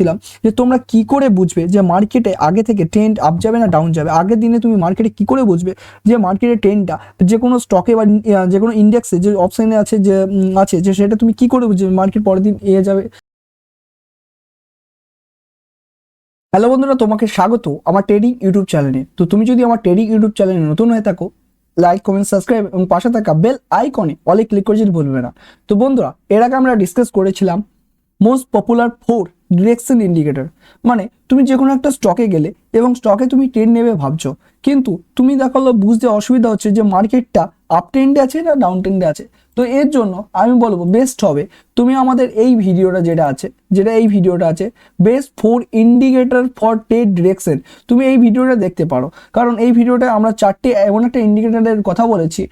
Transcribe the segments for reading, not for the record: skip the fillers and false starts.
বলেছিলাম যে তোমরা কি করে বুঝবে যে মার্কেটে আগে থেকে ট্রেন্ড আপ যাবে না ডাউন যাবে। আগের দিনে তুমি মার্কেটে কি করে বুঝবে যে মার্কেটের ট্রেন্ডটা যে কোনো স্টকে বা যে কোনো ইন্ডেক্সে যে অপশানে আছে যে সেটা তুমি কি করে বুঝবে মার্কেট পরের দিন যাবে। হ্যালো বন্ধুরা, তোমাকে স্বাগত আমার ট্রেডিং ইউটিউব চ্যানেলে। তো তুমি যদি আমার ট্রেডিং ইউটিউব চ্যানেলে নতুন হয়ে থাকো, লাইক কমেন্ট সাবস্ক্রাইব এবং পাশে থাকা বেল আইকনে অলে ক্লিক করে যদি ভুলবে না। তো বন্ধুরা, এর আগে আমরা ডিসকাস করেছিলাম মোস্ট পপুলার 4 ডিরেকশন ইন্ডিকেটর। মানে তুমি যে কোনো একটা স্টকে গেলে এবং স্টকে তুমি ট্রেন্ড নেবে ভাবছো, কিন্তু তুমি দেখালো বুঝতে অসুবিধা হচ্ছে যে মার্কেটটা আপ ট্রেন্ডে আছে না ডাউন ট্রেন্ডে আছে। তো এর জন্য আমি বলবো বেস্ট হবে তুমি আমাদের এই ভিডিওটা যেটা আছে best 4 indicator for trade direction, তুমি এই ভিডিওটা দেখতে পারো। কারণ এই ভিডিওটা আমরা 4টে এমন একটা ইন্ডিকেটরের কথা বলেছি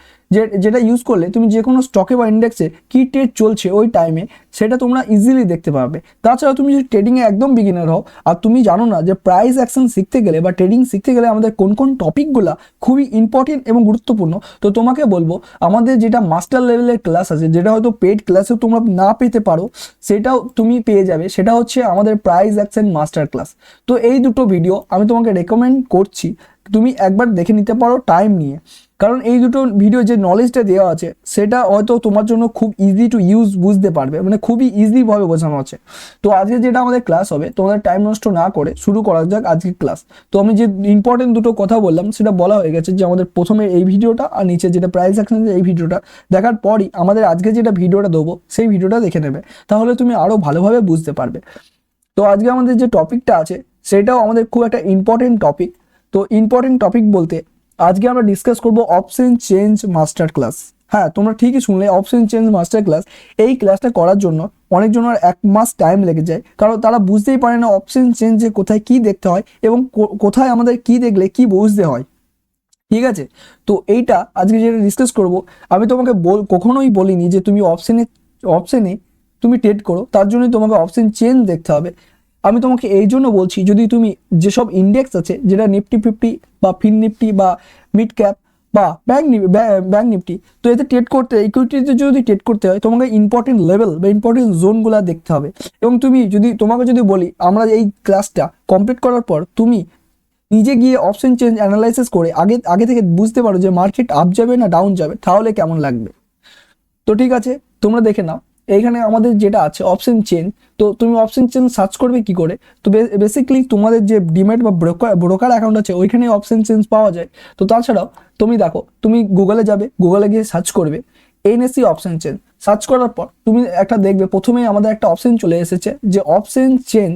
যেটা ইউজ করলে তুমি যে কোনো স্টকে বা ইন্ডেক্সে কী ট্রেড চলছে ওই টাইমে সেটা তোমরা ইজিলি দেখতে পারবে। তাছাড়া তুমি যদি ট্রেডিংয়ে একদম বিগিনার হও আর তুমি জানো না যে প্রাইস অ্যাকশন শিখতে গেলে বা ট্রেডিং শিখতে গেলে আমাদের কোন কোন টপিকগুলো খুবই ইম্পর্টেন্ট এবং গুরুত্বপূর্ণ, তো তোমাকে বলবো আমাদের যেটা মাস্টার লেভেলের ক্লাস আছে, যেটা হয়তো পেড ক্লাসেও তোমরা না পেতে পারো, সেটাও তুমি পেয়ে যাবে। সেটা হচ্ছে আমাদের প্রাইস অ্যাকশন মাস্টার ক্লাস। তো এই দুটো ভিডিও আমি তোমাকে রেকমেন্ড করছি তুমি একবার দেখে নিতে পারো টাইম নিয়ে। কারণ এই দুটো ভিডিও যে নলেজটা দেওয়া আছে সেটা হয়তো তোমার জন্য খুব ইজি টু ইউজ, বুঝতে পারবে, মানে খুবই ইজিভাবে বোঝানো আছে। তো আজকে যেটা আমাদের ক্লাস হবে, তোমাদের টাইম নষ্ট না করে শুরু করা যাক আজকের ক্লাস। তো আমি যে ইম্পর্টেন্ট দুটো কথা বললাম সেটা বলা হয়ে গেছে, যে আমাদের প্রথমে এই ভিডিওটা আর নিচে যেটা প্রাইস অ্যাকশন এই ভিডিওটা দেখার পরই আমাদের আজকে যেটা ভিডিওটা দেবো সেই ভিডিওটা দেখে নেবে, তাহলে তুমি আরও ভালোভাবে বুঝতে পারবে। তো আজকে আমাদের যে টপিকটা আছে সেটাও আমাদের খুব একটা ইম্পর্টেন্ট টপিক। তো ইম্পর্টেন্ট টপিক বলতে আজকে আমরা ডিসকাস করব অপশন চেঞ্জ মাস্টার ক্লাস। হ্যাঁ, তোমরা ঠিকই শুনলে, অপশন চেঞ্জ মাস্টার ক্লাস। এই ক্লাসটা করার জন্য অনেকজনের 1 মাস টাইম লেগে যায়, কারণ তারা বুঝতেই পারে না অপশন চেঞ্জে কোথায় কি দেখতে হয় এবং কোথায় আমাদের কি দেখলে কি বুঝতে হয়। ঠিক আছে, তো এইটা আজকে যেটা ডিসকাস করব, আমি তোমাকে কখনোই বলিনি যে তুমি অপশনে তুমি ট্রেড করো, তার জন্যই তোমাকে অপশন চেঞ্জ দেখতে হবে। আমি তোমাকে এই জন্য বলছি, যদি তুমি যেসব ইন্ডেক্স আছে, যেটা নিফটি 50 বা ফিন নিফটি বা মিড ক্যাপ বা ব্যাঙ্ক নিফটি, তো এতে ট্রেড করতে, ইকুইটিতে যদি ট্রেড করতে হয় তোমাকে ইম্পর্টেন্ট লেভেল বা ইম্পর্টেন্ট জোনগুলো দেখতে হবে। এবং তোমাকে যদি বলি আমরা এই ক্লাসটা কমপ্লিট করার পর তুমি নিজে গিয়ে অপশন চেঞ্জ অ্যানালাইসিস করে আগে থেকে বুঝতে পারো যে মার্কেট আপ যাবে না ডাউন যাবে, তাহলে কেমন লাগবে। তো ঠিক আছে, তোমরা দেখে নাও এইখানে আমাদের যেটা আছে অপশন চেঞ্জ। তো তুমি অপশন চেঞ্জ সার্চ করবে কি করে? তো বেসিক্যালি তোমাদের যে ডিম্যাট বা ব্রোকার অ্যাকাউন্ট আছে ওইখানে অপশন চেঞ্জ পাওয়া যায়। তো তাছাড়াও তুমি দেখো, তুমি গুগলে যাবে, গুগলে গিয়ে সার্চ করবে এনএসসি অপশন চেঞ্জ। সার্চ করার পর তুমি একটা দেখবে প্রথমেই আমাদের একটা অপশন চলে এসেছে যে অপশন চেঞ্জ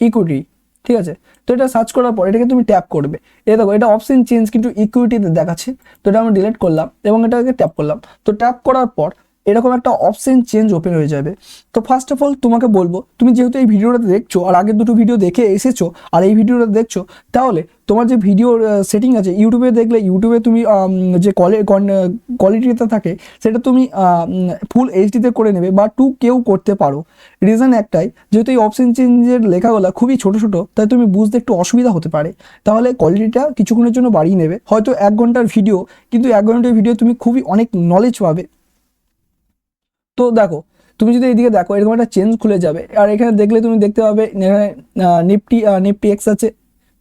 ইকুইটি। ঠিক আছে, তো এটা সার্চ করার পর এটাকে তুমি ট্যাপ করবে। দেখো, এটা অপশন চেঞ্জ কিন্তু ইকুইটিতে দেখাচ্ছে। তো এটা আমি ডিলিট করলাম এবং এটাকে ট্যাপ করলাম। তো ট্যাপ করার পর এরকম একটা অপশন চেঞ্জ ওপেন হয়ে যাবে। তো ফার্স্ট অফ অল তোমাকে বলবো, তুমি যেহেতু এই ভিডিওটা দেখছো আর আগের দুটো ভিডিও দেখে এসেছো আর এই ভিডিওটা দেখছো, তাহলে তোমার যে ভিডিও সেটিং আছে ইউটিউবে দেখলে, ইউটিউবে তুমি যে কোয়ালিটিটা থাকে সেটা তুমি ফুল এইচডিতে করে নেবে বা 2K করতে পারো। রিজন একটাই, যেহেতু এই অপশন চেঞ্জের লেখাগুলো খুবই ছোট ছোট, তাই তুমি বুঝতে একটু অসুবিধা হতে পারে। তাহলে কোয়ালিটিটা কিছুক্ষণের জন্য বাড়িয়ে নেবে, হয়তো 1 ঘন্টার ভিডিও, কিন্তু 1 ঘন্টার ভিডিও তুমি খুবই অনেক নলেজ পাবে। তো দেখো, তুমি যদি এইদিকে দেখো এরকম একটা চেঞ্জ খুলে যাবে, আর এখানে দেখলে তুমি দেখতে পাবে এখানে নিফটি এক্স আছে,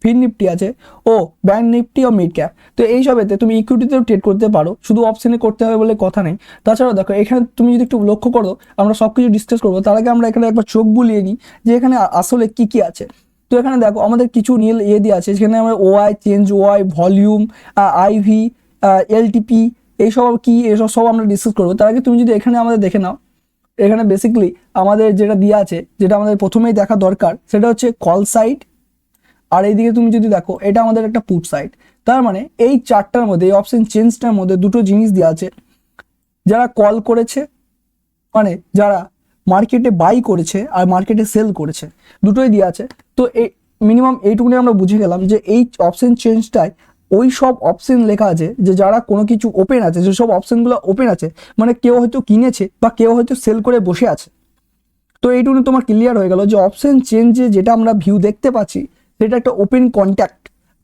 ফিন নিফটি আছে, ও ব্যাঙ্ক নিফটি ও মিড ক্যাপ। তো এইসবেতে তুমি ইকুইটিতেও ট্রেড করতে পারো, শুধু অপশনে করতে হবে বলে কথা নেই। তাছাড়াও দেখো এখানে তুমি যদি একটু লক্ষ্য করো, আমরা সব কিছু ডিসকাস করবো, তার আগে আমরা এখানে একবার চোখ বুলিয়ে নিই যে এখানে আসলে কি কি আছে। তো এখানে দেখো আমাদের কিছু নীল দিয়ে আছে, সেখানে আমরা OI, change OI, volume, IV, LTP, এইসব কি, এসব সব আমরা ডিসকাস করবো। তার আগে তুমি যদি এখানে আমাদের দেখে নাও, এখানে বেসিক্যালি আমাদের যেটা দেওয়া আছে, যেটা আমাদের প্রথমেই দেখা দরকার, সেটা হচ্ছে কল সাইড। আর এইদিকে তুমি যদি দেখো এটা আমাদের একটা পুট সাইড। তার মানে এই চারটার মধ্যে, এই অপশন চেঞ্জটার মধ্যে দুটো জিনিস দেওয়া আছে, যারা কল করেছে মানে যারা মার্কেটে বাই করেছে আর মার্কেটে সেল করেছে, দুটোই দেওয়া আছে। তো এই মিনিমাম এইটুকুনি আমরা বুঝে গেলাম যে এই অপশন চেঞ্জটায় ওই সব অপশন লেখা আছে যে যারা কোনো কিছু ওপেন আছে, যেসব অপশনগুলো ওপেন আছে, মানে কেউ হয়তো কিনেছে বা কেউ হয়তো সেল করে বসে আছে। তো এইটুকু তোমার ক্লিয়ার হয়ে গেল যে অপশন চেঞ্জে যেটা আমরা ভিউ দেখতে পাচ্ছি সেটা একটা ওপেন কন্ট্যাক্ট।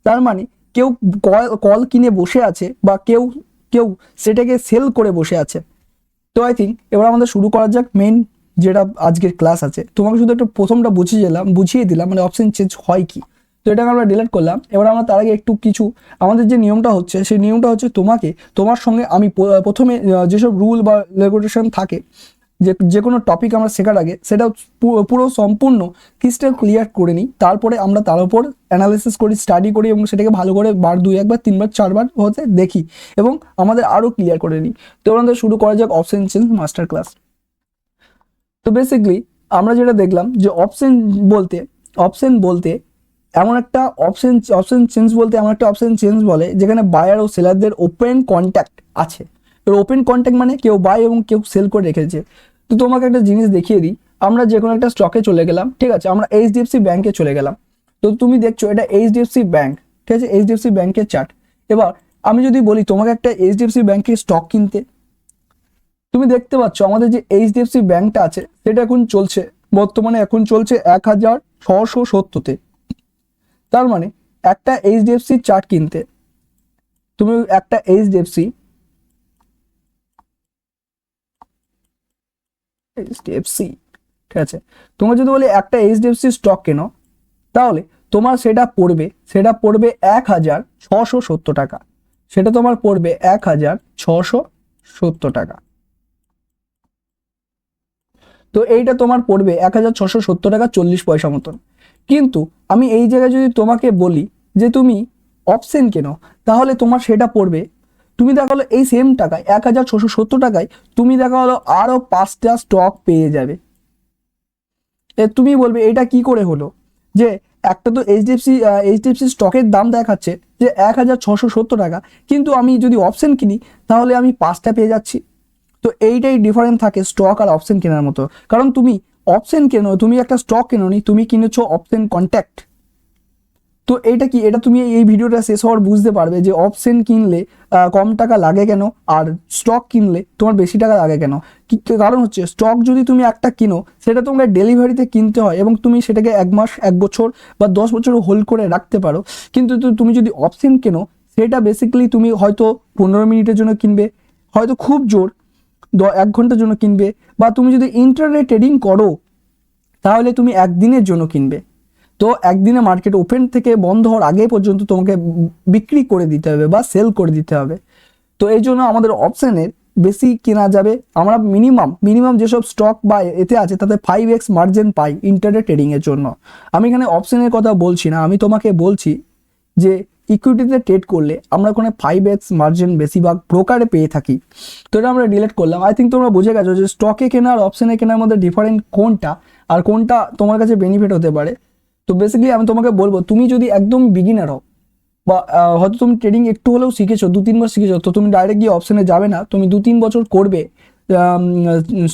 তার মানে কেউ কল কিনে বসে আছে বা কেউ কেউ সেটাকে সেল করে বসে আছে। তো আই থিঙ্ক এবার আমাদের শুরু করা যাক মেন যেটা আজকের ক্লাস আছে, তোমাকে শুধু একটু প্রথমটা বুঝিয়ে দিলাম মানে অপশন চেঞ্জ হয় কি। তো এটাকে আমরা ডিলিট করলাম। এবার আমরা তার আগে একটু কিছু আমাদের যে নিয়মটা হচ্ছে সেই নিয়মটা হচ্ছে তোমার সঙ্গে আমি প্রথমে যেসব রুল বা রেগুলেশন থাকে যে কোনো টপিক আমরা শেখার আগে সেটা পুরো সম্পূর্ণ ক্রিস্টাল ক্লিয়ার করে নিই, তারপরে আমরা তার উপর অ্যানালিসিস করি, স্টাডি করি এবং সেটাকে ভালো করে বার 2 1 3 4 হতে দেখি এবং আমাদের আরও ক্লিয়ার করে নিই। তো আমাদের শুরু করা যাক অপশন চেঞ্জ মাস্টার ক্লাস। তো বেসিকলি আমরা যেটা দেখলাম যে অপশন বলতে এমন একটা অপশন চেঞ্জ বলতে এমন একটা অপশন চেঞ্জ বলে যেখানে বায়ার ও সেলারদের ওপেন কন্ট্যাক্ট আছে। এবার ওপেন কন্ট্যাক্ট মানে কেউ বাই এবং কেউ সেল করে রেখেছে। তো তোমাকে একটা জিনিস দেখিয়ে দিই, আমরা যে কোনো একটা স্টকে চলে গেলাম, ঠিক আছে, আমরা এইচডিএফসি ব্যাংকে চলে গেলাম। তো তুমি দেখছো এটা এইচডিএফসি ব্যাংক, ঠিক আছে, এইচডিএফসি ব্যাংকের চার্ট। এবার আমি যদি বলি তোমাকে একটা এইচডিএফসি ব্যাংকের স্টক কিনতে, তুমি দেখতে পাচ্ছ আমাদের যে এইচডিএফসি ব্যাংকটা আছে সেটা বর্তমানে এখন চলছে 1670-তে। তার মানে একটা এইচডিএফসি চার্ট কিনতে তুমি একটা এইচডিএফসি ঠিক আছে, তোমার যদি বলি একটা এইচডিএফসি স্টক কেনো, তাহলে তোমার সেটা পড়বে 1670 টাকা। সেটা তোমার পড়বে 1670 টাকা। তো এইটা তোমার পড়বে 1670 টাকা 40 পয়সা মতন। কিন্তু আমি এই জায়গায় যদি তোমাকে বলি যে তুমি অপশন কেনো, তাহলে তোমার সেটা পড়বে, তুমি দেখা হলো এই সেম টাকায় 1670 টাকায় তুমি দেখা হলো আরও 5টা স্টক পেয়ে যাবে। তুমি বলবে এটা কি করে হলো, যে একটা তো এইচডিএফসি স্টকের দাম দেখাচ্ছে যে 1670 টাকা, কিন্তু আমি যদি অপশন কিনি তাহলে আমি 5টা পেয়ে যাচ্ছি। তো এইটাই ডিফারেন্স থাকে স্টক আর অপশন কেনার মতো। কারণ তুমি অপশন কেনো, তুমি একটা স্টক কেনোনি, তুমি কিনেছো অপশন কন্ট্যাক্ট। তো এইটা কি, এটা তুমি এই ভিডিওটা শেষ হওয়ার বুঝতে পারবে যে অপশন কিনলে কম টাকা লাগে কেন আর স্টক কিনলে তোমার বেশি টাকা লাগে কেন। কারণ হচ্ছে স্টক যদি তুমি একটা কিনো সেটা তোমাকে ডেলিভারিতে কিনতে হয় এবং তুমি সেটাকে 1 মাস 1 বছর বা 10 বছর হোল্ড করে রাখতে পারো। কিন্তু তুমি যদি অপশন কেনো সেটা বেসিক্যালি তুমি হয়তো 15 মিনিটের জন্য কিনবে, হয়তো খুব জোর 1 ঘন্টার জন্য কিনবে, বা তুমি যদি ইন্টারডে ট্রেডিং করো তাহলে তুমি একদিনের জন্য কিনবে। তো একদিনে মার্কেট ওপেন থেকে বন্ধ হওয়ার আগে পর্যন্ত তোমাকে বিক্রি করে দিতে হবে বা সেল করে দিতে হবে। তো এই জন্য আমাদের অপশানের বেশি কেনা যাবে। আমরা মিনিমাম যেসব স্টক বা এতে আছে তাতে 5x মার্জিন পাই ইন্টারডে ট্রেডিংয়ের জন্য। আমি এখানে অপশানের কথা বলছি না, আমি তোমাকে বলছি যে ইকুইটিতে ট্রেড করলে আমরা ওখানে 5x মার্জিন বেশিরভাগ ব্রোকারে পেয়ে থাকি। তো এটা আমরা ডিলিট করলাম। আই থিঙ্ক তোমরা বুঝে গেছো যে স্টকে কেনা আর অপশানে কেনার মধ্যে ডিফারেন্ট কোনটা আর কোনটা তোমার কাছে বেনিফিট হতে পারে। তো বেসিক্যালি আমি তোমাকে বলবো, তুমি যদি একদম বিগিনার হও বা হয়তো তুমি ট্রেডিং একটু হলেও শিখেছো, 2-3 মাস শিখেছো, তো তুমি ডাইরেক্ট গিয়ে অপশানে যাবে না, তুমি 2-3 বছর করবে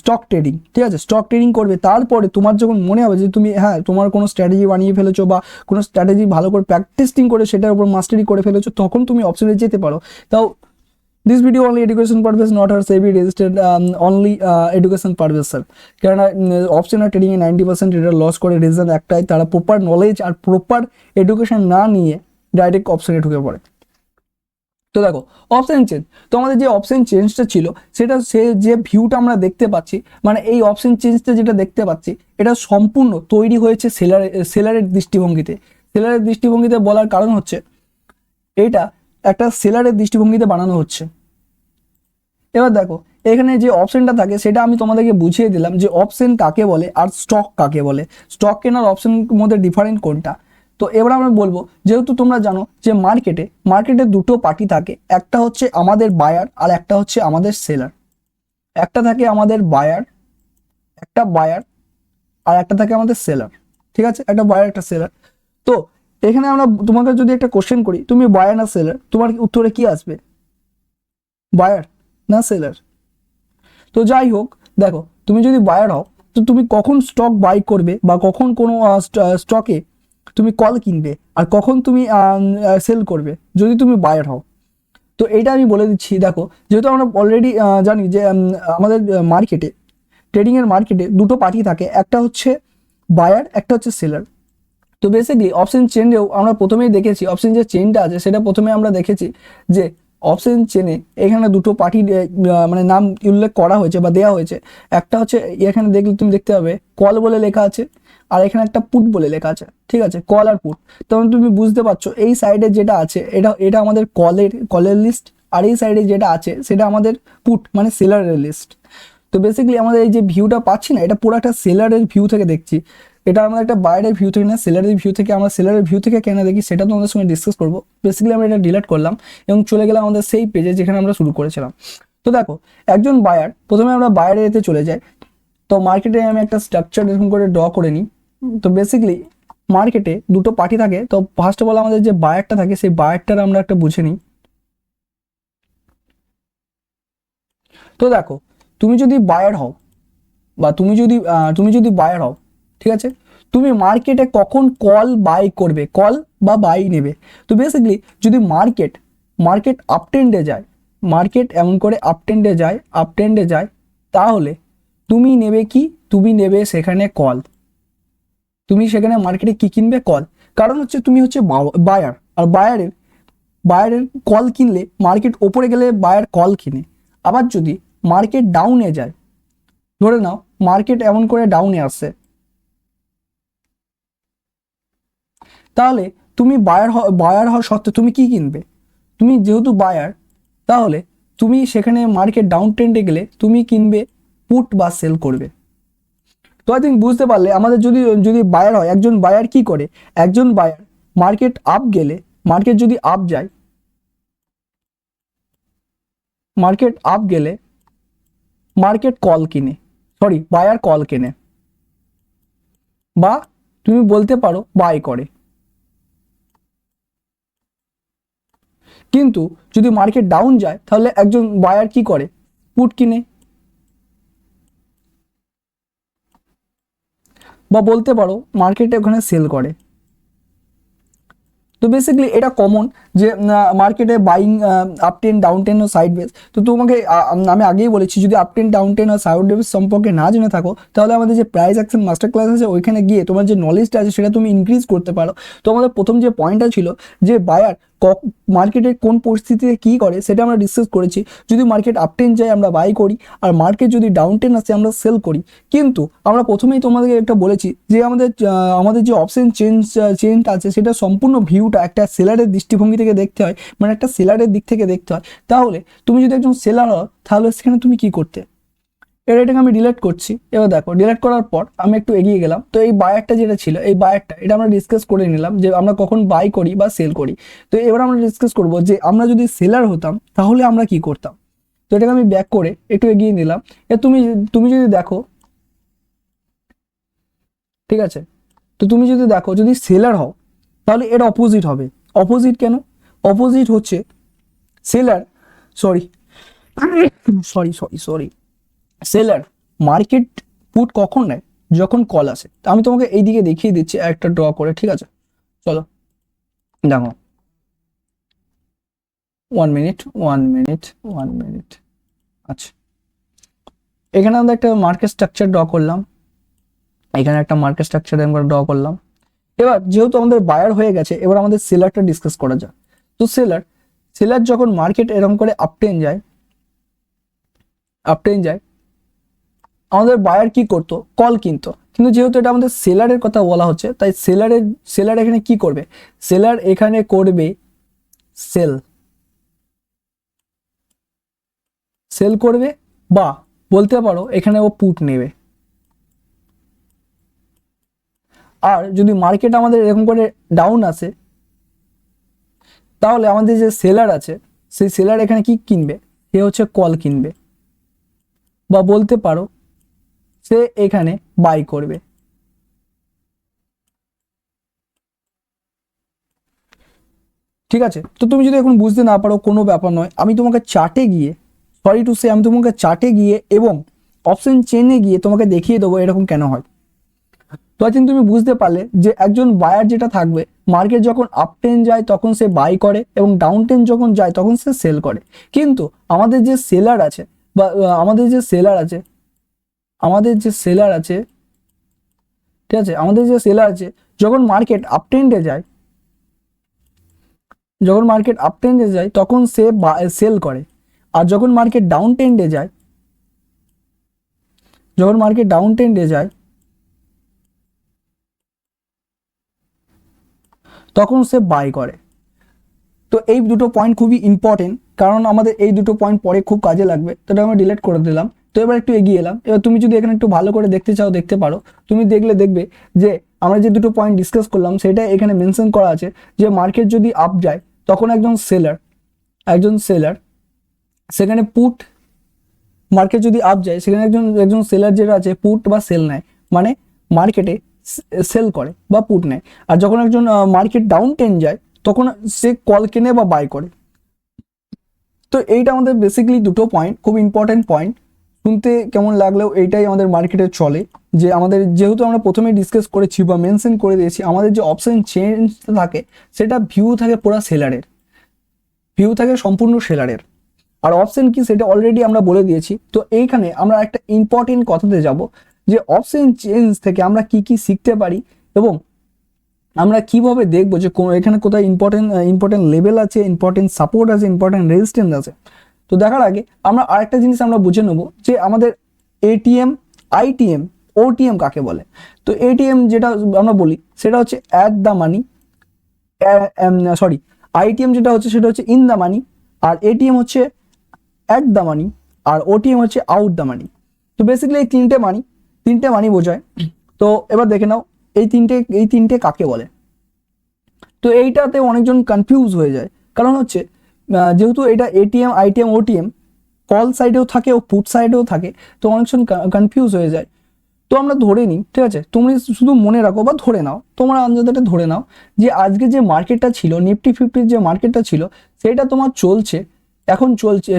স্টক ট্রেডিং, ঠিক আছে, স্টক ট্রেডিং করবে। তারপরে তোমার যখন মনে হবে যে তুমি তোমার কোনো স্ট্র্যাটেজি বানিয়ে ফেলেছো বা কোনো স্ট্র্যাটেজি ভালো করে প্র্যাকটিসিং করে সেটার উপর মাস্টারি করে ফেলেছো, তখন তুমি অপশানে যেতে পারো। তাও this video only education purpose, not her SEBI registered, only education purpose sir। কেননা অপশন আর ট্রেডিংয়ে 90% এটা লস করে রিজন একটাই, তারা প্রপার নলেজ আর প্রপার এডুকেশন না নিয়ে ডাইরেক্ট অপশনে ঢুকে পড়ে। তো দেখো অপশন চেঞ্জ, তো আমাদের যে অপশন চেঞ্জটা ছিল সেটা যে ভিউটা আমরা দেখতে পাচ্ছি, মানে এই অপশন চেঞ্জটা যেটা দেখতে পাচ্ছি এটা সম্পূর্ণ তৈরি হয়েছে সেলারের দৃষ্টিভঙ্গিতে বলার কারণ হচ্ছে এটা একটা সেলারের দৃষ্টিভঙ্গিতে বানানো হচ্ছে। এবার দেখো এখানে যে অপশনটা থাকে সেটা আমি তোমাদেরকে বুঝিয়ে দিলাম যে অপশন কাকে বলে আর স্টক কাকে বলে, স্টক কেনার অপশনের মধ্যে ডিফারেন্ট কোনটা। তো এবার আমরা বলবো, যেহেতু তোমরা জানো যে মার্কেটে দুটো পার্টি থাকে, একটা হচ্ছে আমাদের বায়ার আর একটা হচ্ছে আমাদের সেলার। একটা থাকে আমাদের বায়ার আর একটা থাকে আমাদের সেলার, ঠিক আছে, একটা বায়ার একটা সেলার। তো এখানে আমরা তোমাকে যদি একটা কোশ্চেন করি, তুমি বায়ার না সেলার, তোমার উত্তরে কি আসবে, বায়ার না সেলার? তো যাই হোক, দেখো তুমি যদি বায়ার হও তো তুমি কখন স্টক বাই করবে বা কখন কোনো স্টকে তুমি কল কিনবে আর কখন তুমি সেল করবে যদি তুমি বায়ার হও। তো এইটা আমি বলে দিচ্ছি। দেখো যেহেতু আমরা অলরেডি জানি যে আমাদের ট্রেডিংয়ের মার্কেটে দুটো পার্টি থাকে, একটা হচ্ছে বায়ার, একটা হচ্ছে সেলার। তো বেসিক্যালি অপশন চেঞ্জেও আমরা প্রথমেই দেখেছি, অপশন যে চেনটা আছে সেটা প্রথমে আমরা দেখেছি যে অপশন চেনে এখানে দুটো পার্টি মানে নাম উল্লেখ করা হয়েছে বা দেওয়া হয়েছে। একটা হচ্ছে এখানে দেখলে তুমি দেখতে পাবে কল বলে লেখা আছে, আর এখানে একটা পুট বলে লেখা আছে, ঠিক আছে, কল আর পুট। তখন তুমি বুঝতে পারছো এই সাইডে যেটা আছে এটা এটা আমাদের কলের লিস্ট, আর এই সাইডে যেটা আছে সেটা আমাদের পুট মানে সেলারের লিস্ট। তো বেসিক্যালি আমাদের এই যে ভিউটা পাচ্ছি না, এটা পুরো একটা সেলারের ভিউ থেকে দেখছি, এটা আমরা একটা বাইরের ভিউ থেকে না সেলারের ভিউ থেকে। আমরা সেলারের ভিউ থেকে কেন দেখি সেটা তোমাদের সঙ্গে ডিসকাস করবো। বেসিক্যালি আমরা এটা ডিলিট করলাম এবং চলে গেলাম আমাদের সেই পেজে যেখানে আমরা শুরু করেছিলাম। তো দেখো একজন বায়ার, প্রথমে আমরা বায়ারে এতে চলে যাই। তো মার্কেটে আমি একটা স্ট্রাকচার এরকম করে ড্র করে নিই। তো বেসিক্যালি মার্কেটে দুটো পার্টি থাকে। তো ফার্স্ট অফ অল আমাদের যে বায়ারটা থাকে সেই বায়ারটার আমরা একটা বুঝে নিই। তো দেখো তুমি যদি বায়ার হও বা তুমি যদি বায়ার হও, ঠিক আছে, তুমি মার্কেটে কখন কল বাই করবে, কল বা বাই নেবে। তো বেসিক্যালি যদি মার্কেট আপট্রেন্ডে যায়, মার্কেট এমন করে আপট্রেন্ডে যায়, তাহলে তুমি নেবে কি, তুমি নেবে সেখানে কল। তুমি সেখানে মার্কেটে কি কিনবে, কল। কারণ হচ্ছে তুমি হচ্ছে বায়ার, আর বায়ারের কল কিনলে মার্কেট ওপরে গেলে বায়ার কল কিনে। আবার যদি মার্কেট ডাউনে যায়, ধরে নাও মার্কেট এমন করে ডাউনে আসছে, তাহলে তুমি বায়ার হওয়া সত্ত্বেও তুমি কি কিনবে, তুমি যেহেতু বায়ার, তাহলে তুমি সেখানে মার্কেট ডাউন ট্রেন্ডে গেলে তুমি কিনবে পুট বা সেল করবে। তো আই থিঙ্ক বুঝতে পারলে আমাদের যদি যদি বায়ার হয়, একজন বায়ার কি করে, একজন বায়ার মার্কেট আপ গেলে, মার্কেট যদি আপ যায়, মার্কেট আপ গেলে মার্কেট কল কিনে, সরি বায়ার কল কেনে, বা তুমি বলতে পারো বাই করে। কিন্তু যদি মার্কেট ডাউন যায় তাহলে একজন বায়ার কি করে, পুট কিনে, বা বলতে পারো মার্কেটে ওখানে সেল করে। তো বেসিক্যালি এটা কমন যে মার্কেটে buying up ten down ten ও সাইড বেস। তো তোমাকে আমি আগেই বলেছি যদি আপ টেন ডাউন টেন ও সাইড বেস সম্পর্কে না জেনে থাকো, তাহলে আমাদের যে প্রাইস অ্যাকশন মাস্টার ক্লাস আছে ওইখানে গিয়ে তোমার যে নলেজটা আছে সেটা তুমি ইনক্রিজ করতে পারো। তো আমাদের প্রথম যে পয়েন্টটা ছিল যে বায়ার মার্কেটে কোন পরিস্থিতিতে কী করে সেটা আমরা ডিসকাস করেছি। যদি মার্কেট আপ টেন যায় আমরা বাই করি, আর মার্কেট যদি ডাউন টেন আসে আমরা সেল করি। কিন্তু আমরা প্রথমেই তোমাদেরকে একটা বলেছি যে আমাদের যে অপশন চেঞ্জটা আছে সেটা সম্পূর্ণ ভিউটা একটা সেলারের দৃষ্টিভঙ্গি থেকে দেখতে হয়, মানে একটা সেলারের দিক থেকে দেখতে হয়। তাহলে তুমি যদি একজন সেলার হও তাহলে সেখানে তুমি কি করতে, এটাকে আমি ডিলিট করছি। এবার দেখো ডিলিট করার পর আমি একটু এগিয়ে গেলাম। তো এই বায়ারটা যেটা ছিল, এই বায়ারটা এটা আমরা ডিসকাস করে নিলাম যে আমরা কখন বাই করি বা সেল করি। তো এবার আমরা ডিসকাস করব যে আমরা যদি সেলার হতাম তাহলে আমরা কি করতাম। তো এটাকে আমি ব্যাক করে একটু এগিয়ে নিলাম। তুমি তুমি যদি দেখো, ঠিক আছে, তো তুমি যদি দেখো যদি সেলার হও তাহলে এর অপোজিট হবে। অপোজিট কেন, অপোজিট হচ্ছে seller, sorry sorry sorry sorry seller market put কখন নেয়, যখন কল আসে। তো আমি তোমাকে এইদিকে দেখিয়ে দিচ্ছি একটা ড্র করে, ঠিক আছে, চলো দেখো, 1 মিনিট। আচ্ছা, এখানে আমরা একটা মার্কেট স্ট্রাকচার ড্র করলাম, এখানে একটা মার্কেট স্ট্রাকচার আমরা ড্র করলাম। এবার যেহেতু আমাদের বায়ার হয়ে গেছে, এবার আমাদের সেলারটা ডিসকাস করা যায়। তো সেলার যখন মার্কেট এরকম করে আপটেন যায়, আমাদের বায়ার কি করতো, কল কিনতো। কিন্তু যেহেতু এটা আমাদের সেলারের কথা বলা হচ্ছে, তাই সেলার এখানে কি করবে, সেলার এখানে করবে সেল করবে, বা বলতে পারো এখানে ও পুট নেবে। আর যদি মার্কেট আমাদের এরকম করে ডাউন আসে, তাহলে আমাদের যে সেলার আছে সেই সেলার এখানে কি কিনবে, সে হচ্ছে কল কিনবে, বা বলতে পারো সে এখানে বাই করবে। ঠিক আছে, তো তুমি যদি এখন বুঝতে না পারো কোনো ব্যাপার নয়, আমি তোমাকে চার্টে গিয়ে এবং অপশন চেনে গিয়ে তোমাকে দেখিয়ে দেবো এরকম কেন হয়। তো আই থিঙ্ক তুমি বুঝতে পারলে যে একজন বায়ার যেটা থাকবে, মার্কেট যখন আপ টেন যায় তখন সে বাই করে এবং ডাউন টেন যখন যায় তখন সে সেল করে। কিন্তু আমাদের যে সেলার আছে বা আমাদের যে সেলার আছে, ঠিক আছে, যখন মার্কেট আপ ট্রেন্ডে যায় যখন মার্কেট আপ ট্রেন্ডে যায় তখন সে সেল করে, আর যখন মার্কেট ডাউন ট্রেন্ডে যায়, যখন মার্কেট ডাউন ট্রেন্ডে যায় তখন সে বাই করে। তো এই দুটো পয়েন্ট খুবই ইম্পর্টেন্ট, কারণ আমাদের এই দুটো পয়েন্ট পরে খুব কাজে লাগবে। তো এটা আমি ডিলিট করে দিলাম। তো এবার একটু এগিয়ে এলাম। এবার তুমি যদি এখানে একটু ভালো করে দেখতে চাও দেখতে পারো। তুমি দেখবে যে আমরা যে দুটো পয়েন্ট ডিসকাস করলাম সেটা এখানে মেনশন করা আছে যে মার্কেট যদি আপ যায় তখন একজন সেলার সেখানে পুট, মার্কেট যদি আপ যায় সেখানে একজন সেলার যেটা আছে পুট বা সেল নেয়, মানে মার্কেটে সেল করে বা পুট নেয়। আর যখন একজন মার্কেট ডাউন ট্রেন্ড যায় তখন সে কল কেনে বা বাই করে। তো এইটা আমাদের বেসিক্যালি দুটো পয়েন্ট, খুব ইম্পর্টেন্ট পয়েন্ট। শুনতে কেমন লাগলেও এইটাই আমাদের মার্কেটে চলে, যে আমাদের যেহেতু আমরা প্রথমে ডিসকাস করেছি বা মেনশন করে দিয়েছি, আমাদের যে অপশন চেঞ্জ থাকে সেটা ভিউ থাকে পুরো সেলারের, ভিউ থাকে সম্পূর্ণ সেলারের। আর অপশন কি সেটা অলরেডি আমরা বলে দিয়েছি। তো এইখানে আমরা একটা ইম্পর্টেন্ট কথাতে যাব যে অপশন চেঞ্জ থেকে আমরা কি কি শিখতে পারি এবং আমরা কিভাবে দেখবো যে এখানে কোথায় ইম্পর্টেন্ট লেভেল আছে, ইম্পর্টেন্ট সাপোর্ট আছে, ইম্পর্টেন্ট রেজিস্ট্যান্স আছে। তো দেখার আগে আমরা আরেকটা জিনিস আমরা বুঝে নেবো যে আমাদের এটিএম, আইটিএম, ওটিএম কাকে বলে। তো এটিএম যেটা আমরা বলি সেটা হচ্ছে অ্যাট দ্য মানি, আইটিএম যেটা হচ্ছে সেটা হচ্ছে ইন দ্য মানি, আর এটিএম হচ্ছে অ্যাট দ্য মানি, আর ওটিএম হচ্ছে আউট দ্য মানি। তো বেসিক্যালি এই তিনটে মানি বোঝায়। তো এবার দেখে নাও এই তিনটে কাকে বলে। তো এইটাতে অনেকজন কনফিউজ হয়ে যায়, কারণ হচ্ছে যেহেতু এটা এটিএম, আইটিএম, ওটিএম কল সাইডেও থাকে ও পুট সাইডেও থাকে, তো অনেকজন কনফিউজ হয়ে যায়। তো আমরা ধরে নিই, ঠিক আছে, তুমি শুধু মনে রাখো বা ধরে নাও, তোমার আন্দাজটা ধরে নাও যে আজকে যে মার্কেটটা ছিল, নিফটি ফিফটির যে মার্কেটটা ছিল সেটা তোমার এখন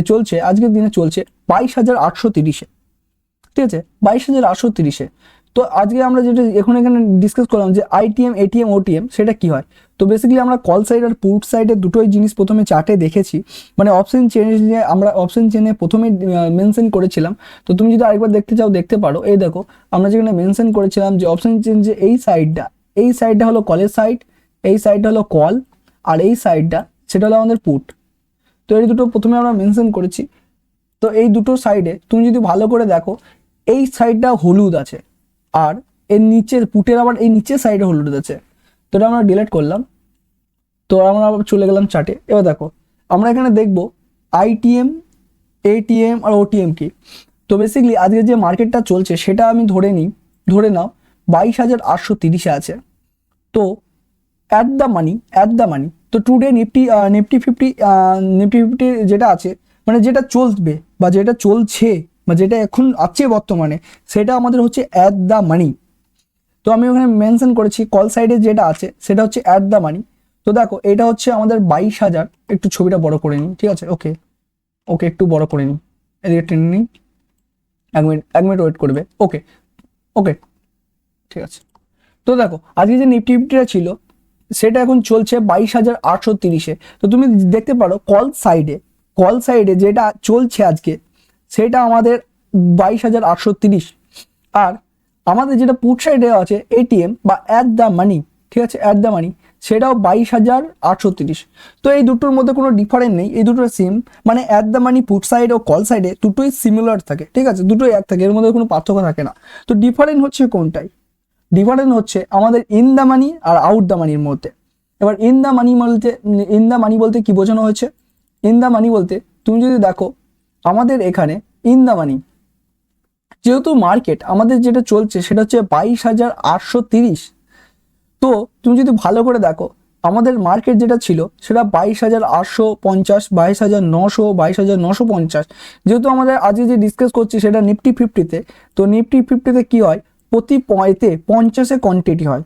চলছে আজকের দিনে চলছে 22,830-এ, ঠিক আছে, 22,830-এ। তো আজকে আমরা যেটা এখানে ডিসকাস করলাম যে আইটিএম, এটিএম, ওটিএম সেটা কি হয়। তো বেসিক্যালি আমরা কল সাইড আর পুট সাইডের দুটোই জিনিস প্রথমে চার্টে দেখেছি, মানে অপশন চেনে আমরা অপশন চেনে প্রথমে মেনশন করেছিলাম। তো তুমি যদি আরেকবার দেখতে চাও দেখতে পারো। এই দেখো আমরা যেখানে মেনশন করেছিলাম যে অপশন চেঞ্জে এই সাইডটা হলো কলের সাইড, এই সাইডটা হলো কল, আর এই সাইডটা সেটা হলো আমাদের পুট। তো এই দুটো প্রথমে আমরা মেনশন করেছি। তো এই দুটো সাইডে তুমি যদি ভালো করে দেখো এই সাইডটা হলুদ আছে, আর এর নিচের পুটের আবার এই নিচের সাইডে হলুদ আছে। তো এটা আমরা ডিলিট করলাম। তো আমরা আবার চলে গেলাম চার্টে। এবার দেখো আমরা এখানে দেখবো আইটিএম, এটিএম আর ওটিএম কি। তো বেসিক্যালি আজকে যে মার্কেটটা চলছে সেটা আমি ধরে নাও 22,830-এ আছে। তো অ্যাট দ্য মানি তো টুডে নিফটি ফিফটি যেটা আছে, মানে যেটা চলবে বা যেটা চলছে বা যেটা এখন আছে বর্তমানে, সেটা আমাদের হচ্ছে অ্যাট দ্য মানি। তো আমি ওখানে মেনশন করেছি কল সাইডে যেটা আছে সেটা হচ্ছে অ্যাট দ্য মানি। তো দেখো এটা হচ্ছে আমাদের 22,000, একটু ছবিটা বড় করে নিই, ঠিক আছে, ওকে একটু বড় করে নিই, এদিকে টেনে নিই, 1 মিনিট ওয়েট করবে। ওকে ঠিক আছে। তো দেখো আজকে যে নিফটি ফিফটিটা ছিল সেটা এখন চলছে 22,830-এ। তো তুমি দেখতে পারো কল সাইডে যেটা চলছে আজকে সেটা আমাদের 22,830, আর আমাদের যেটা পুট সাইডে আছে এটিএম বা অ্যাট দ্য মানি, ঠিক আছে, অ্যাট দ্য মানি সেটাও 22,830। তো এই দুটোর মধ্যে কোনো ডিফারেন্স নেই, এই দুটোর সেম, মানে at the money put side ও কল সাইডে দুটোই সিমিলার থাকে, ঠিক আছে, দুটোই এক থাকে, এর মধ্যে কোনো পার্থক্য থাকে না। তো ডিফারেন্স হচ্ছে কোনটাই, ডিফারেন্স হচ্ছে আমাদের ইন দ্য মানি আর আউট দ্য মানির মধ্যে। এবার ইন দ্য মানি বলতে কি বোঝানো হয়েছে। ইন দ্য মানি বলতে তুমি যদি দেখো আমাদের এখানে ইন দ্য মানি, যেহেতু মার্কেট আমাদের যেটা চলছে সেটা হচ্ছে 22,830। তো তুমি যদি ভালো করে দেখো আমাদের মার্কেট যেটা ছিল সেটা 22,850, 22,900, 22,950। যেহেতু আমাদের আজকে যে ডিসকাস করছি সেটা নিফটি ফিফটিতে, তো নিফটি ফিফটিতে কি হয়, প্রতি পয়েন্টে 50-এ কোয়ান্টিটি হয়,